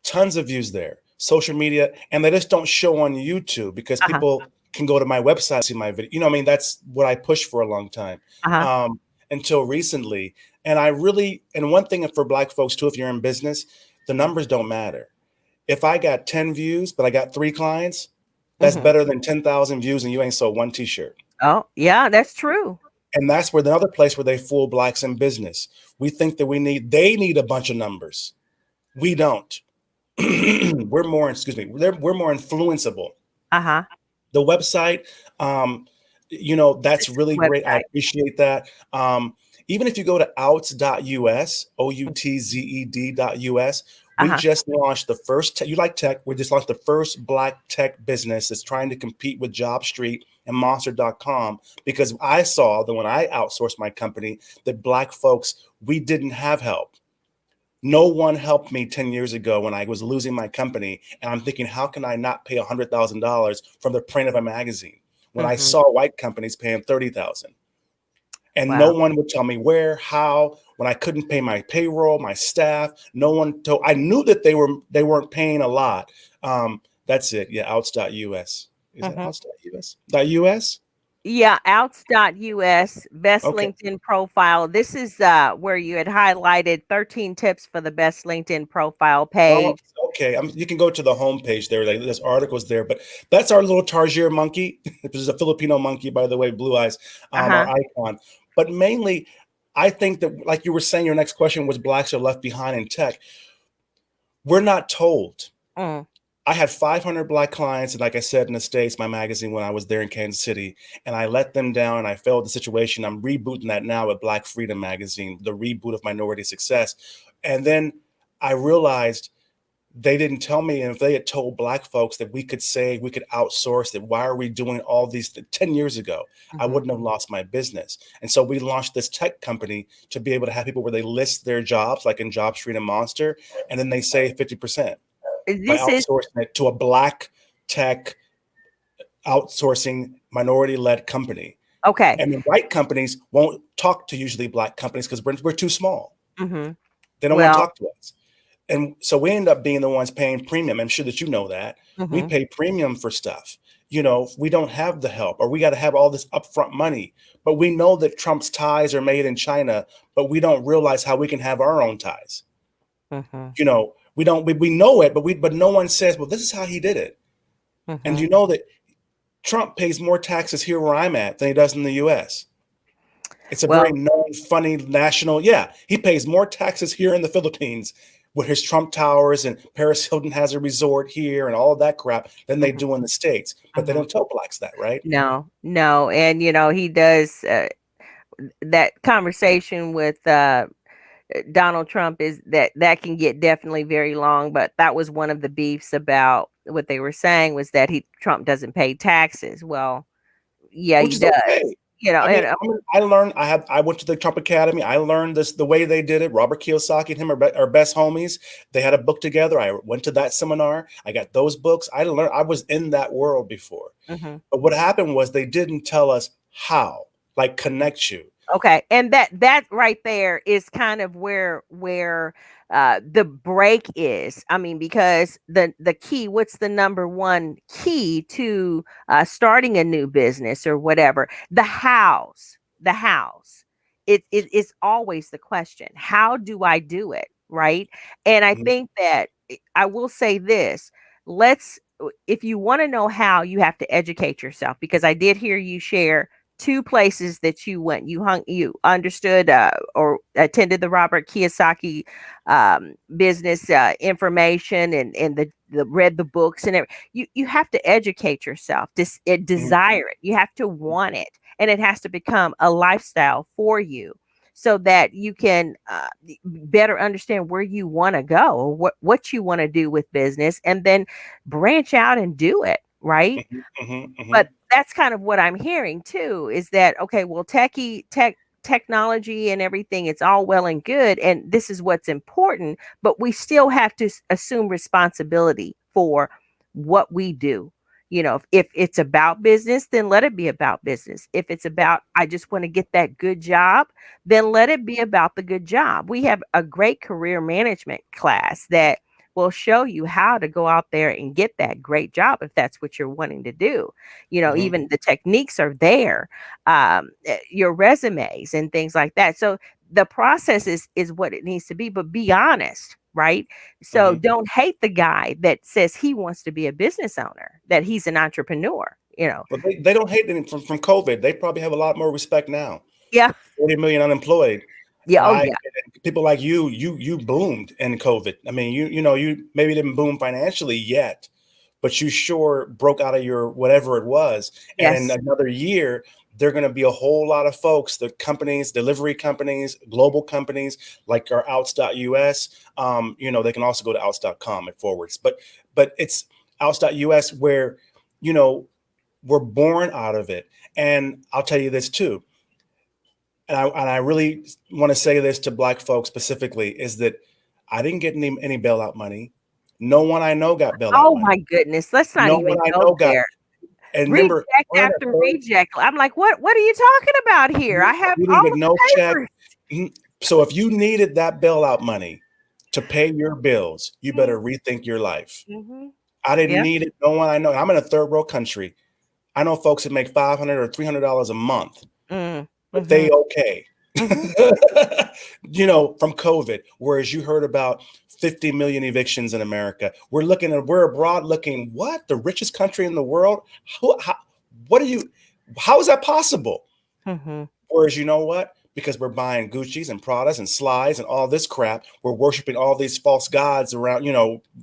tons of views there, social media, and they just don't show on YouTube because Uh-huh. people can go to my website, see my video. I mean, that's what I pushed for a long time, Uh-huh. um, until recently. And I really, and one thing for Black folks too, if you're in business, the numbers don't matter. If I got 10 views, but I got 3 clients, that's Hmm. better than 10,000 views and you ain't sold one t-shirt. Oh, yeah, that's true. And that's where the other place where they fool Blacks in business. We think that they need a bunch of numbers. We don't. We're more, excuse me, we're more influenceable. Uh-huh. The website, that's This is really the great. I website. appreciate that. Even if you go to outs.us, outzed.us, we Uh-huh. just launched the first, you like tech, we just launched the first Black tech business that's trying to compete with JobStreet and Monster.com, because I saw that when I outsourced my company, that Black folks, we didn't have help. No one helped me 10 years ago when I was losing my company. And I'm thinking, how can I not pay $100,000 from the print of a magazine when I Hmm. saw white companies paying 30,000? And no Wow. one would tell me where, how, when I couldn't pay my payroll, my staff. No one told. I knew that they weren't paying a lot. That's it. Yeah, outs.us. Is that Hmm. outs.us? .us? Yeah, outs.us, best Okay. LinkedIn profile. This is where you had highlighted 13 tips for the best LinkedIn profile Oh, page. okay. You can go to the homepage there. Like, there's articles there, but that's our little Tarsier monkey, which is a Filipino monkey, by the way, blue eyes, our Uh-huh. icon. But mainly, I think that, like you were saying, your next question was Blacks are left behind in tech. We're not told. Mm. I had 500 Black clients, and like I said in the States, my magazine, when I was there in Kansas City, and I let them down and I failed the situation. I'm rebooting that now with Black Freedom Magazine, the reboot of Minority Success. And then I realized they didn't tell me. And if they had told Black folks that we could outsource, that why are we doing all these 10 years ago, I Hmm. wouldn't have lost my business. And so we launched this tech company to be able to have people where they list their jobs, like in JobStreet and Monster, and then they save 50% by This is outsourcing it to a Black tech outsourcing minority-led company. okay. And the white companies won't talk to usually Black companies because we're too small. Hmm. They don't want to Well, talk to us. And so we end up being the ones paying premium. I'm sure that you know that. We hmm. pay premium for stuff. We don't have the help, or we got to have all this upfront money. But we know that Trump's ties are made in China, but we don't realize how we can have our own ties. Hmm. We don't we know it, but no one says, well, this is how he did it. And Hmm. you know that Trump pays more taxes here where I'm at than he does in the US. It's a very Well, known, funny national. Yeah, he pays more taxes here in the Philippines with his Trump Towers, and Paris Hilton has a resort here and all of that crap than they mhm, do in the States. But they mhm. don't tell Blacks that, right? No, no, and he does, that conversation with Donald Trump, is that can get definitely very long, but that was one of the beefs about what they were saying, was that he Trump doesn't pay taxes. Well, yeah, Which he is does. okay. I mean, And I learned. I went to the Trump Academy. I learned this the way they did it. Robert Kiyosaki and him are best homies. They had a book together. I went to that seminar. I got those books. I learned. I was in that world before. mhm. But what happened was they didn't tell us how, like connect you. Okay, and that right there is kind of where the break is. I mean, because the key, what's the number one key to starting a new business or whatever? The house. It is always the question. How do I do it? Right? And I Mhm. think that I will say this. Let's If you want to know how, you have to educate yourself, because I did hear you share two places that you went. You understood or attended the Robert Kiyosaki business information, and the read the books and everything. You have to educate yourself. Desire it. You have to want it, and it has to become a lifestyle for you, so that you can better understand where you want to go, or what you want to do with business, and then branch out and do it, right? But that's kind of what I'm hearing too, is that okay, well, technology and everything, it's all well and good, and this is what's important, but we still have to assume responsibility for what we do. If it's about business, then let it be about business. If it's about, I just want to get that good job, then let it be about the good job. We have a great career management class that will show you how to go out there and get that great job if that's what you're wanting to do. Even the techniques are there, your resumes and things like that. So the process is what it needs to be, but be honest, right? So don't hate the guy that says he wants to be a business owner, that he's an entrepreneur. But they don't hate them from COVID. They probably have a lot more respect now. Yeah. 40 million unemployed. Yeah. And Oh, yeah. people like you boomed in COVID. I mean, you maybe didn't boom financially yet, but you sure broke out of your whatever it was. And in Yes. another year, there are going to be a whole lot of folks, the companies, delivery companies, global companies like our outs.us. They can also go to outs.com and forwards, but it's outs.us where, we're born out of it. And I'll tell you this too. And I really want to say this to Black folks specifically, is that I didn't get any bailout money. No one I know got bailout Oh money. my goodness. Let's not No one even I go know got. there. And Reject remember, we're in a after third. reject. I'm like, what are you talking about here? I have You didn't all get of no the check. papers. So if you needed that bailout money to pay your bills, you better Mm-hmm. rethink your life. Mm-hmm. I didn't Yeah. need it. No one I know. I'm in a third world country. I know folks that make $500 or $300 a month, but Mm-hmm. they okay. Mm-hmm. From COVID, whereas you heard about 50 million evictions in America. We're abroad looking, what? The richest country in the world? How is that possible? Mm-hmm. Whereas you know what? Because we're buying Gucci's and Pradas and Slides and all this crap, we're worshiping all these false gods around,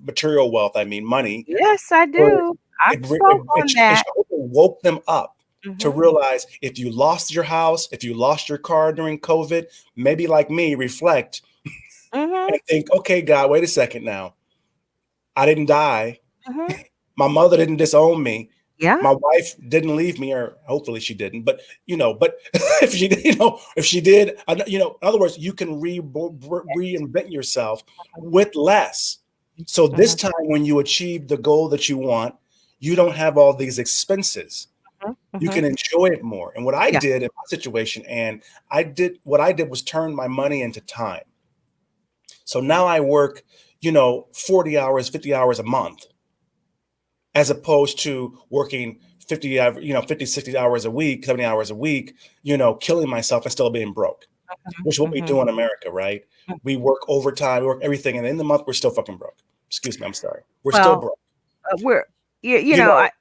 material wealth. I mean, money. Yes, I Where do. I it, spoke on it that. woke them up to Mm-hmm. realize if you lost your house, if you lost your car during COVID, maybe like me, reflect Mm-hmm. and think, okay, God, wait a second now. I didn't die. Mm-hmm. My mother didn't disown me. Yeah. My wife didn't leave me, or hopefully she didn't. But if she did, if she did, in other words, you can reinvent yourself with less. So this Mm-hmm. time, when you achieve the goal that you want, you don't have all these expenses. You Mm-hmm. can enjoy it more. And what I Yeah. did in my situation, and what I did was turn my money into time. So now I work, 40 hours, 50 hours a month, as opposed to working 50, 60 hours a week, 70 hours a week, killing myself and still being broke, which is what we Mm-hmm. do in America, right? We work overtime, we work everything. And in the month, we're still fucking broke. Excuse me. I'm sorry. We're still Well, broke. we're you You know, know, I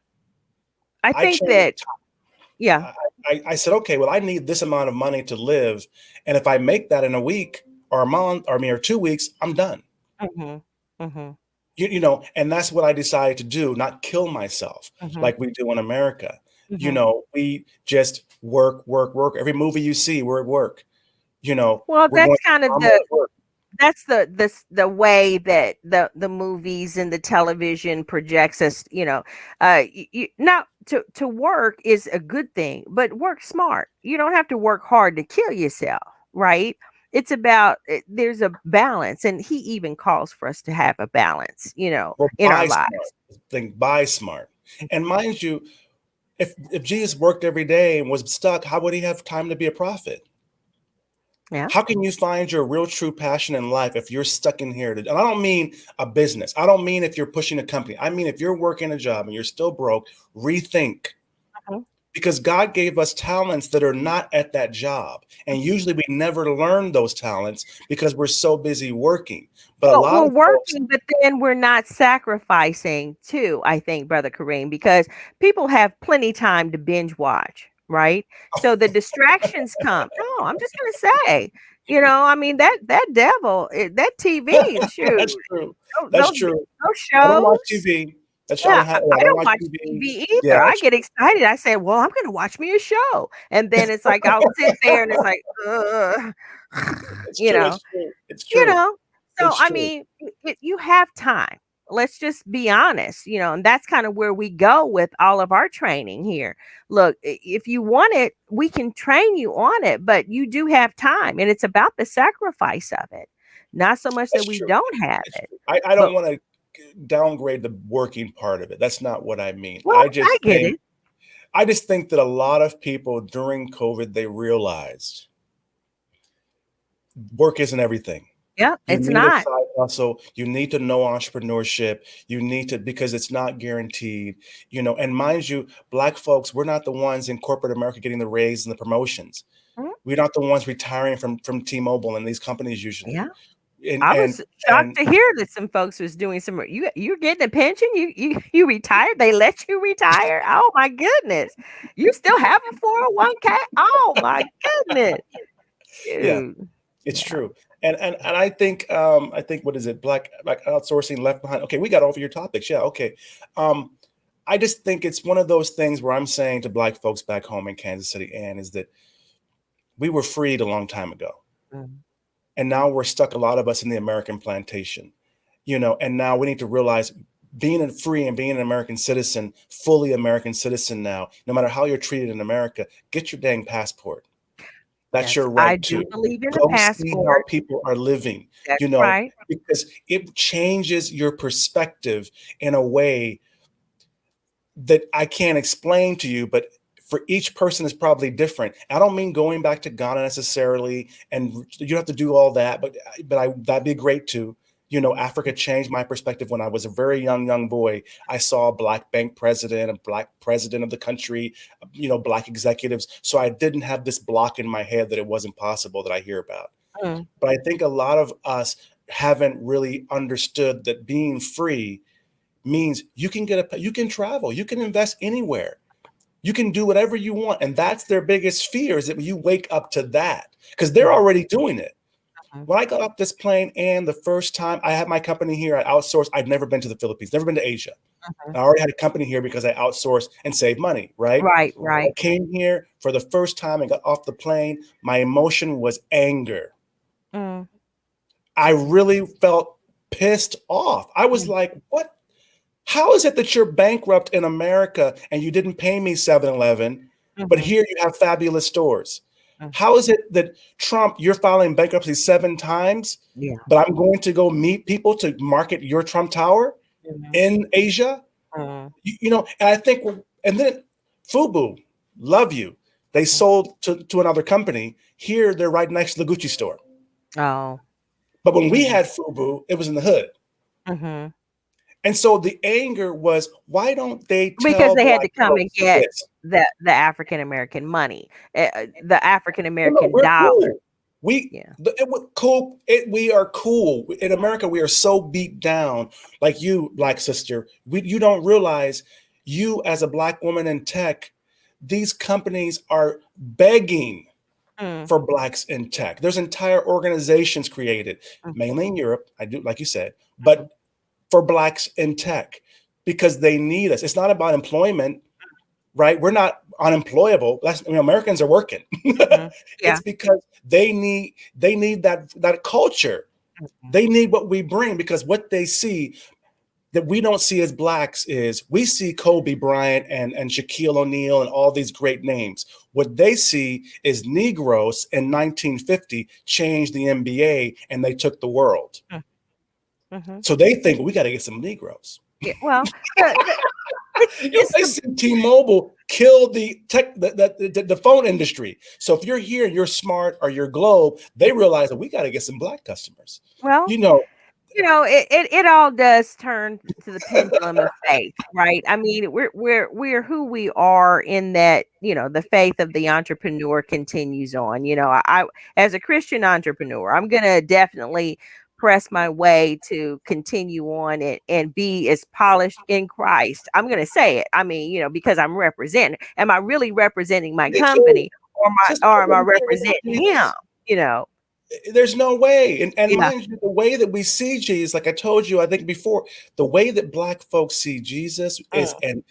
I think changed. that yeah. I said, okay, well, I need this amount of money to live. And if I make that in a week or a month, or 2 weeks, I'm done. Mm-hmm. Mm-hmm. And that's what I decided to do, not kill myself Mm-hmm. like we do in America. Mm-hmm. We just work, work, work. Every movie you see, we're at work. Well, We're going, I'm at work. that's the way that the movies and the television projects us. Now to work is a good thing, but work smart. You don't have to work hard to kill yourself, right? It's about there's a balance, and he even calls for us to have a balance, Well, in our buy smart. lives. Think buy smart. And mind you, if Jesus worked every day and was stuck, how would he have time to be a prophet? Yeah. How can you find your real true passion in life if you're stuck in here? And I don't mean a business. I don't mean if you're pushing a company. I mean if you're working a job and you're still broke, rethink. Mhm. Because God gave us talents that are not at that job. And usually we never learn those talents because we're so busy working. But a Well, lot we're of folks, working, but then we're not sacrificing too, I think, Brother Kareem, because people have plenty time to binge watch, right? So the distractions come. No, I'm just gonna say, I mean that devil, that TV, That's shoot, true. That's those true. I don't watch shows. TV. That's I Yeah, don't I have. I I don't don't watch watch TV. TV Yeah, either. I that's get excited. I say, "Well, I'm gonna watch me a show," and then it's like I'll sit there and it's like, ugh, it's you true. know. It's true. It's You true. know? So, It's I true. mean, you have time. Let's just be honest, and that's kind of where we go with all of our training here. Look, if you want it, we can train you on it, but you do have time, and it's about the sacrifice of it. Not so much that That's we true. don't have It's it, true. I but don't want to downgrade the working part of it. That's not what I mean. well, I get it. I just think that a lot of people during COVID they realized work isn't everything. Yeah, You it's need a not. side hustle. You need to know entrepreneurship. You need to because it's not guaranteed. And mind you, Black folks, we're not the ones in corporate America getting the raise and the promotions. Mhm. We're not the ones retiring from T-Mobile and these companies usually. Yeah. And I and was shocked and to hear that some folks was doing some you're getting a pension? You retired? They let you retire? Oh my goodness. You still have a 401k? Oh my goodness. yeah, Dude. it's Yeah. true. And I think what is it? Black outsourcing left behind. Okay, we got over your topics. Yeah, okay. Um, I just think it's one of those things where I'm saying to Black folks back home in Kansas City, Ann, is that we were freed a long time ago. Mhm. And now we're stuck, a lot of us, in the American plantation, and now we need to realize being free and being an American citizen, fully American citizen now, no matter how you're treated in America, get your dang passport. That's Yes, your I right do to believe in the go see how passport. people are living, That's right. because it changes your perspective in a way that I can't explain to you, but for each person is probably different. I don't mean going back to Ghana necessarily, and you have to do all that, but that'd be great too. Africa changed my perspective when I was a very young boy. I saw a Black bank president, a Black president of the country, Black executives. So I didn't have this block in my head that it wasn't possible that I hear about. Mm, But I think a lot of us haven't really understood that being free means you can travel, you can invest anywhere, you can do whatever you want, and that's their biggest fear, is that you wake up to that, because they're mm, already doing it. mhm, When I got off this plane, and the first time I had my company here, I outsourced. I'd never been to the Philippines, never been to Asia. mhm. I already had a company here because I outsourced and saved money, right? Right, I right. came here for the first time and got off the plane. My emotion was anger. Mm, I really felt pissed off. I was mm, like, what? How is it that you're bankrupt in America and you didn't pay me 7-Eleven, but mhm, here you have fabulous stores? mm. How is it that Trump, you're filing bankruptcy 7 times, Yeah. but I'm going to go meet people to market your Trump Tower Mhm, in Asia? mm. And I think, and then Fubu, love you. They sold to another company. Here, they're right next to the Gucci store. Oh. But when we Mhm, had Fubu, it was in the hood. mhm. And so the anger was, why don't they Because tell they had Black to come and folks get this? the African American money, the African No, no, American we're dollar. cool. We Yeah. it was cool. We are cool in America. We are so beat down, like you, Black sister. You don't realize, you as a Black woman in tech, these companies are begging Mm, for Blacks in tech. There's entire organizations created, mm, mainly in Europe. I do, like you said, mhm, but for Blacks in tech, because they need us. It's not about employment, right? We're not unemployable. Americans are working. mhm. Yeah. It's because they need that culture. Mhm, They need what we bring, because what they see that we don't see as Blacks is, we see Kobe Bryant and Shaquille O'Neal and all these great names. What they see is Negroes in 1950 changed the NBA and they took the world. mm, mhm. So they think, well, we got to get some Negroes. Yeah, well, it's They the see T-Mobile kill the phone industry. So if you're here and you're smart, or you're Globe, they realize that we got to get some Black customers. well, You know, it all does turn to the pendulum of faith, right? I mean, we're who we are in that, the faith of the entrepreneur continues on. I as a Christian entrepreneur, I'm gonna definitely press my way to continue on and be as polished in Christ. I'm going to say it. I mean, because I'm representing. Am I really representing my Me too. company, Sister, or am I I'm representing representing him? Jesus. You know. There's no way. And Yeah. mind you, the way that we see Jesus, like I told you, I think before, the way that Black folks see Jesus is, and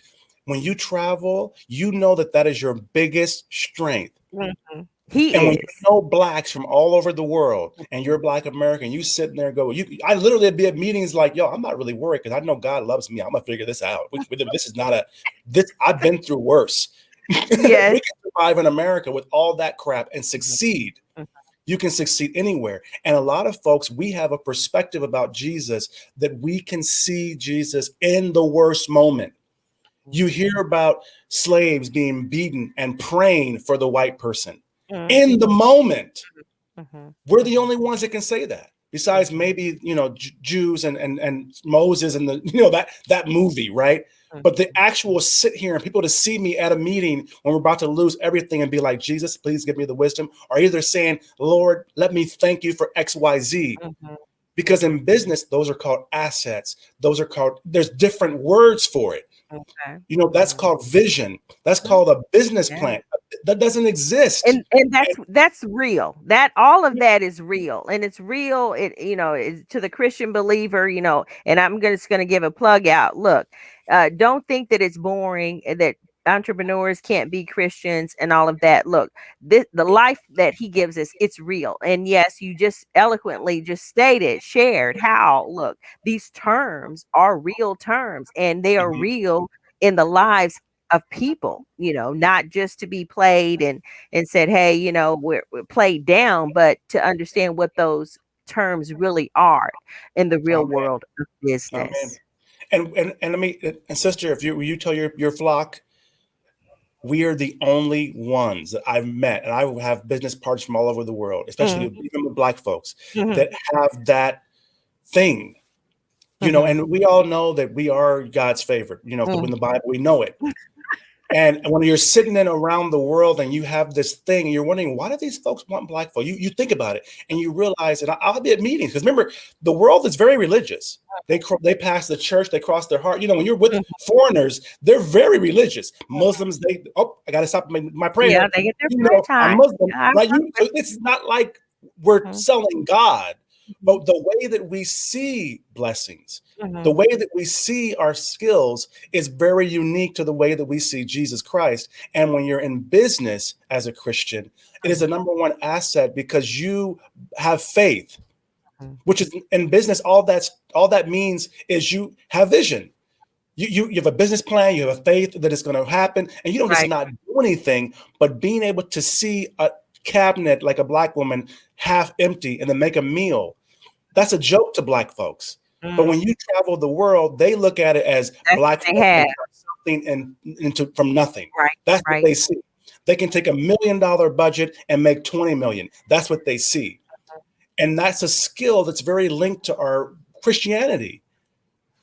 when you travel, you know that is your biggest strength. Mm-hmm. He And when you is. know Blacks from all over the world, and you're Black American, you sitting there and go, I literally be at meetings like, yo, I'm not really worried because I know God loves me. I'm gonna figure this out. This is not I've been through worse. Yes. We can survive in America with all that crap and succeed. You can succeed anywhere. And a lot of folks, we have a perspective about Jesus that we can see Jesus in the worst moment. You hear about slaves being beaten and praying for the white person in the moment. We're the only ones that can say that. Besides maybe, Jews and Moses and that movie, right? But the actual sit here and people to see me at a meeting when we're about to lose everything and be like, Jesus, please give me the wisdom, or either saying, Lord, let me thank you for XYZ. Because in business, those are called assets. There's different words for it. Okay. That's called vision. That's called a business plan. That doesn't exist. And that's real. That all of that is real, and it's real. To the Christian believer, and I'm just going to give a plug out. Look, don't think that it's boring, that entrepreneurs can't be Christians and all of that. Look, the life that he gives us, it's real. And yes, you just eloquently just shared how, look, these terms are real terms, and they are real in the lives of people, not just to be played and said, hey, we're played down, but to understand what those terms really are in the real world of business. And let me, and sister, if you tell your flock, we are the only ones that I've met, and I have business partners from all over the world, especially even with Black folks, that have that thing. And we all know that we are God's favorite, in the Bible, we know it. And when you're sitting in around the world and you have this thing and you're wondering, why do these folks want Black folk? You think about it and you realize, and I'll be at meetings, because remember, the world is very religious. They pass the church, they cross their heart. When you're with foreigners, they're very religious. Muslims, I got to stop my prayer. Yeah, they get their prayer time. I'm Muslim, right? So it's not like we're selling God. But the way that we see blessings, the way that we see our skills is very unique to the way that we see Jesus Christ. And when you're in business as a Christian, it is the number one asset because you have faith, which is in business. All that means is you have vision. You have a business plan, you have a faith that it's going to happen, and you don't just not do anything, but being able to see a cabinet like a Black woman half empty and then make a meal. That's a joke to Black folks. But when you travel the world, they look at it as Black folks can turn something into from nothing. That's what they see. They can take $1 million budget and make 20 million. That's what they see. And that's a skill that's very linked to our Christianity.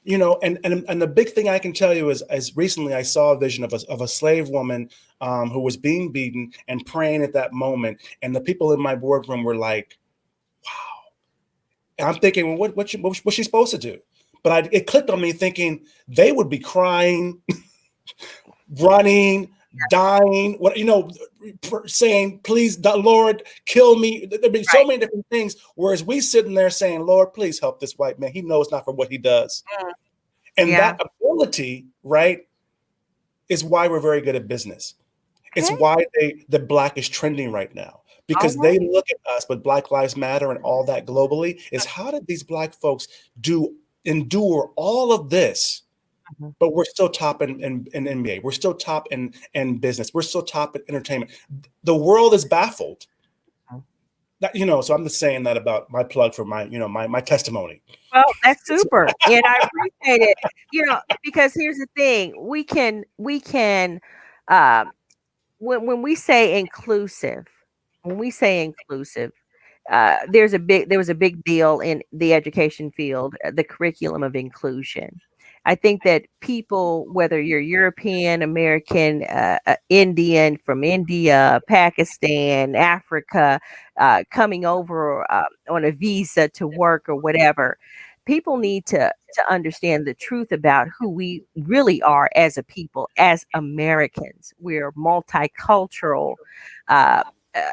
And the big thing I can tell you is, as recently I saw a vision of a slave woman who was being beaten and praying at that moment. And the people in my boardroom were like, wow. And I'm thinking, well, what's she supposed to do? But it clicked on me thinking they would be crying, running, dying, saying, please, Lord, kill me. There'd be so many different things. Whereas we sitting there saying, Lord, please help this white man. He knows not for what he does. And that ability, right, is why we're very good at business. It's why the Black is trending right now. Because they look at us with Black Lives Matter and all that globally, is how did these Black folks endure all of this, but we're still top in NBA. We're still top in business. We're still top in entertainment. The world is baffled. So I'm just saying that about my plug for my testimony. Well, that's super. And I appreciate it, because here's the thing. We can, when we say inclusive, there was a big deal in the education field, the curriculum of inclusion. I think that people, whether you're European, American, Indian, from India, Pakistan, Africa, coming over on a visa to work or whatever, people need to understand the truth about who we really are as a people, as Americans. We're multicultural. Uh, uh,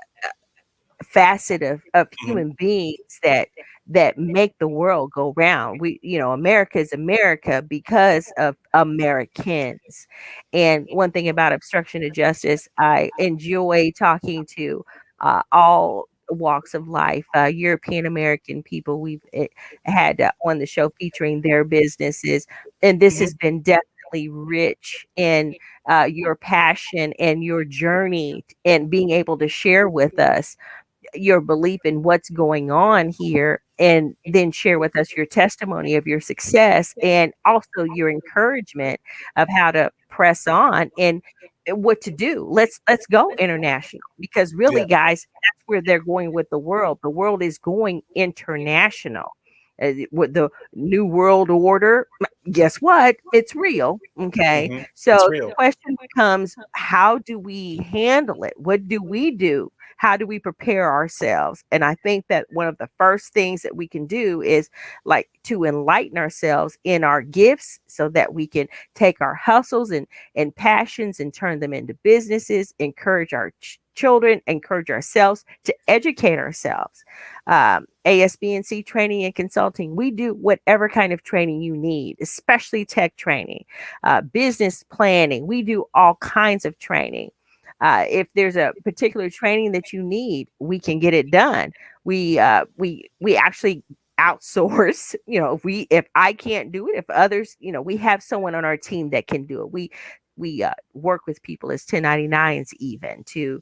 Facet of Mhm. human beings that make the world go round. America is America because of Americans. And one thing about obstruction of justice, I enjoy talking to all walks of life, European American people. We've had on the show featuring their businesses, and this Mhm. has been definitely rich in your passion and your journey and being able to share with us your belief in what's going on here, and then share with us your testimony of your success and also your encouragement of how to press on and what to do. Let's go international, because Yeah. really, guys, that's where they're going with the world. The world is going international. With the new world order, guess what? It's real. Okay. Hmm. So It's the real. question becomes, how do we handle it? What do we do? How do we prepare ourselves? And I think that one of the first things that we can do is like to enlighten ourselves in our gifts, so that we can take our hustles and passions and turn them into businesses, encourage our children, encourage ourselves to educate ourselves. ASBNC training and consulting, we do whatever kind of training you need, especially tech training, business planning. We do all kinds of training. If there's a particular training that you need, we can get it done. We actually outsource. If I can't do it, if others, we have someone on our team that can do it. We work with people as 1099s even to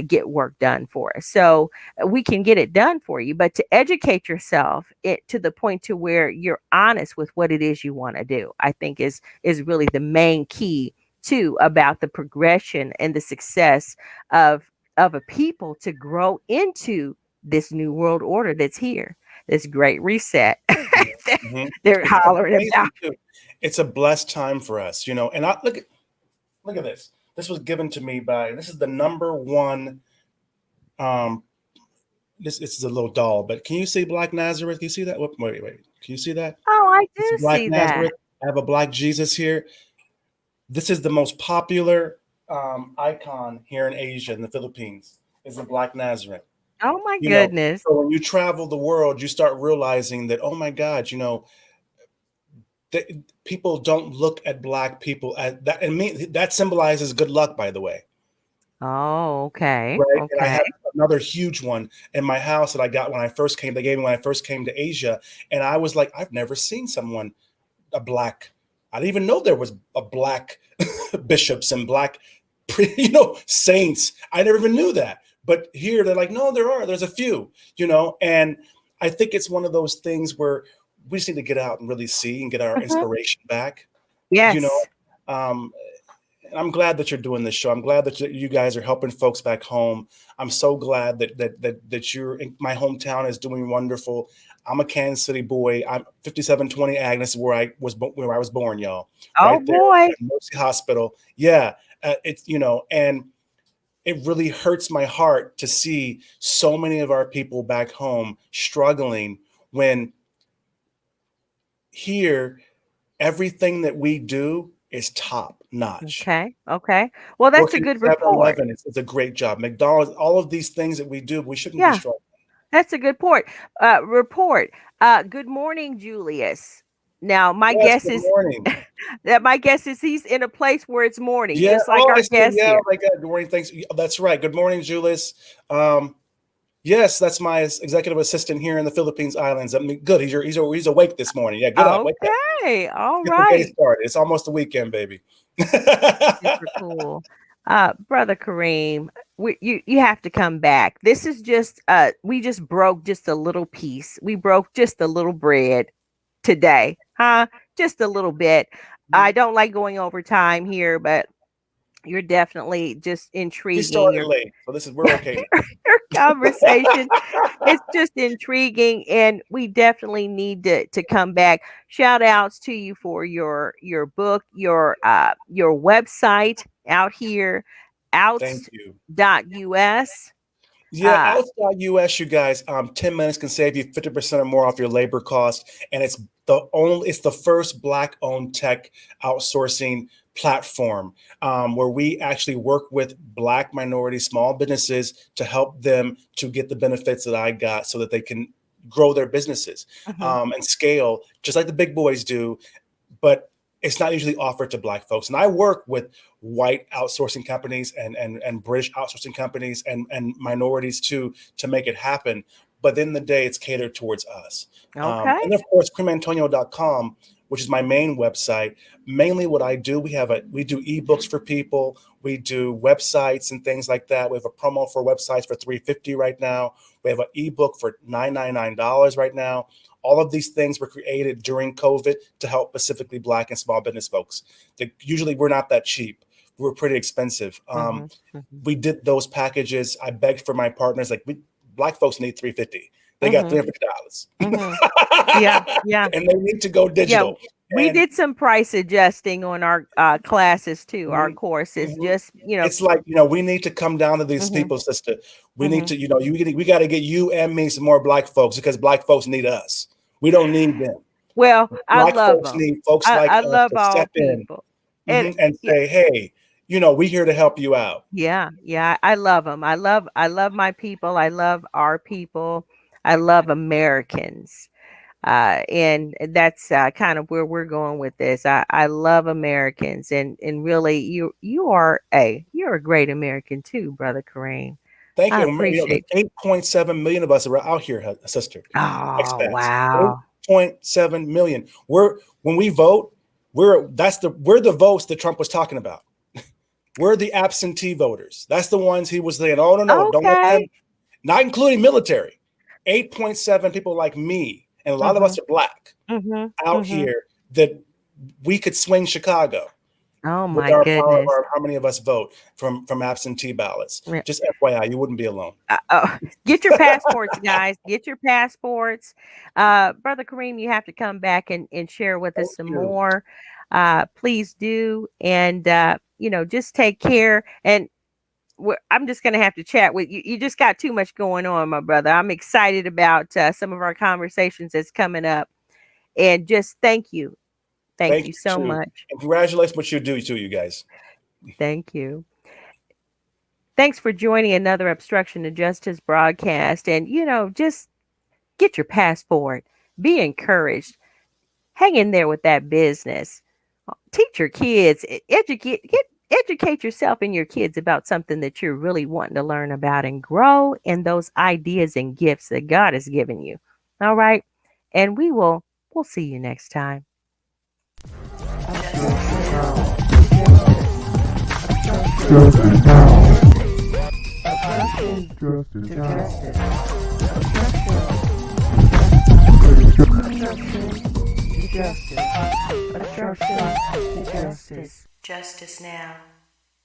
get work done for us. So we can get it done for you, but to educate yourself to the point to where you're honest with what it is you want to do, I think is really the main key too, about the progression and the success of a people to grow into this new world order that's here, this great reset. Hmm. They're It's hollering about. amazing too. It's a blessed time for us, and I look at this. This was given to me by, this is the number one. Um, this is a little doll, but can you see Black Nazareth? Can you see that? Wait. Can you see that? Oh, I It's do Black see that. Nazareth. I have a Black Jesus here. This is the most popular icon here in Asia, in the Philippines, is the Black Nazareth. Oh my You know, goodness. so when you travel the world, you start realizing that, oh my God, that people don't look at Black people as that, and me, that symbolizes good luck, by the way. Oh, okay. Right. And I Okay. have another huge one in my house that I got when I first came. They gave me when I first came to Asia, and I was like, I've never seen someone a Black. I didn't even know there was a Black bishops and Black, saints. I never even knew that. But here they're like, no, there are. There's a few, and I think it's one of those things where we just need to get out and really see and get our Mhm. inspiration back, you know. Yes. Um, and I'm glad that you're doing this show. I'm glad that you guys are helping folks back home. I'm so glad that you're in my hometown is doing wonderful. I'm a Kansas City boy. I'm 5720 Agnes, where I was born, y'all. Oh Right there boy. at Mercy Hospital. Yeah, it's and it really hurts my heart to see so many of our people back home struggling when here everything that we do is top notch. Okay. Okay. Well, that's a Working good at report. 7-Eleven is a great job. McDonald's, all of these things that we do, we shouldn't be Yeah, struggling. that's a good port. Report. Good morning, Julius. Now, my Yes, guess good is morning. he's in a place where it's morning, Yeah. just like Oh, I our see. guest Yeah. here. Oh my God. Good morning. Thanks. That's right. Good morning, Julius. Um, yes, that's my executive assistant here in the Philippines Islands. I mean, good. He's awake this morning. Yeah. Get up. Wake up. Okay. All Get the day right. started. It's almost the weekend, baby. Super cool. Brother Kareem, you have to come back. This is just we just broke just a little piece. We broke just a little bread today. Huh? Just a little bit. I don't like going over time here, but You're definitely just We intriguing. started late, so we're okay now. Your conversation it's just intriguing, and we definitely need to come back. Shout outs to you for your book, your website out here, Thank you. outs.us. Yeah, Uh outs.us, you guys, 10 minutes can save you 50% or more off your labor cost. And it's the first Black owned tech outsourcing platform where we actually work with Black minority small businesses to help them to get the benefits that I got so that they can grow their businesses mhm, and scale just like the big boys do. But it's not usually offered to Black folks. And I work with white outsourcing companies and British outsourcing companies and minorities too to make it happen. But in the day, it's catered towards us. okay. And of course, creamantonio.com, which is my main website. Mainly what I do, we do ebooks for people. We do websites and things like that. We have a promo for websites for $350 right now. We have an ebook for $999 right now. All of these things were created during COVID to help specifically Black and small business folks. Usually we're not that cheap. We're pretty expensive. Mhm, mhm, We did those packages. I begged for my partners, like Black folks need $350. They got mhm, $350. mhm. Yeah, yeah. And they need to go Yeah, digital. we And did some price adjusting on our classes too, our mhm, courses. mhm. Just It's like, we need to come down to these mhm, people, sister. We need mhm. to, we got to get you and me some more Black folks because Black folks need us. We don't need them. Well, I Black love folks them. need folks like I us love to all step in people, and and yeah, say, hey, we're here to help you out. yeah, yeah. I love them. I love my people. I love our people. I love Americans. And that's kind of where we're going with this. I love Americans, and really, you're a great American too, brother Kareem. Thank I you. And, there's appreciate you. 8.7 million of us are out here, sister. Oh Expats. wow. 8.7 million. When we vote, we're the votes that Trump was talking about. We're the absentee voters. That's the ones he was saying, oh no, don't let Okay. them, not including military. 8.7 people like me, and a lot of us Mhm. are Black Mhm. out Mhm. here that we could swing Chicago Oh with my our power of goodness. how many of us vote from absentee ballots. Yeah. Just FYI, you wouldn't be alone. Get your passports, guys. Get your passports. Brother Kareem, you have to come back and share with us Thank some you. more. Please do. And, just take care. And I'm just going to have to chat with you. You just got too much going on, my brother. I'm excited about some of our conversations that's coming up. And just thank you. Thank Thank you you so too. much. And congratulations what you do too, you guys. Thank you. Thanks for joining another Obstruction to Justice broadcast. And, just get your passport. Be encouraged. Hang in there with that business. Teach your kids. Educate yourself and your kids about something that you're really wanting to learn about and grow in those ideas and gifts that God has given you. All right. And we'll see you next time. Justice now. Justice now. Justice. Justice now.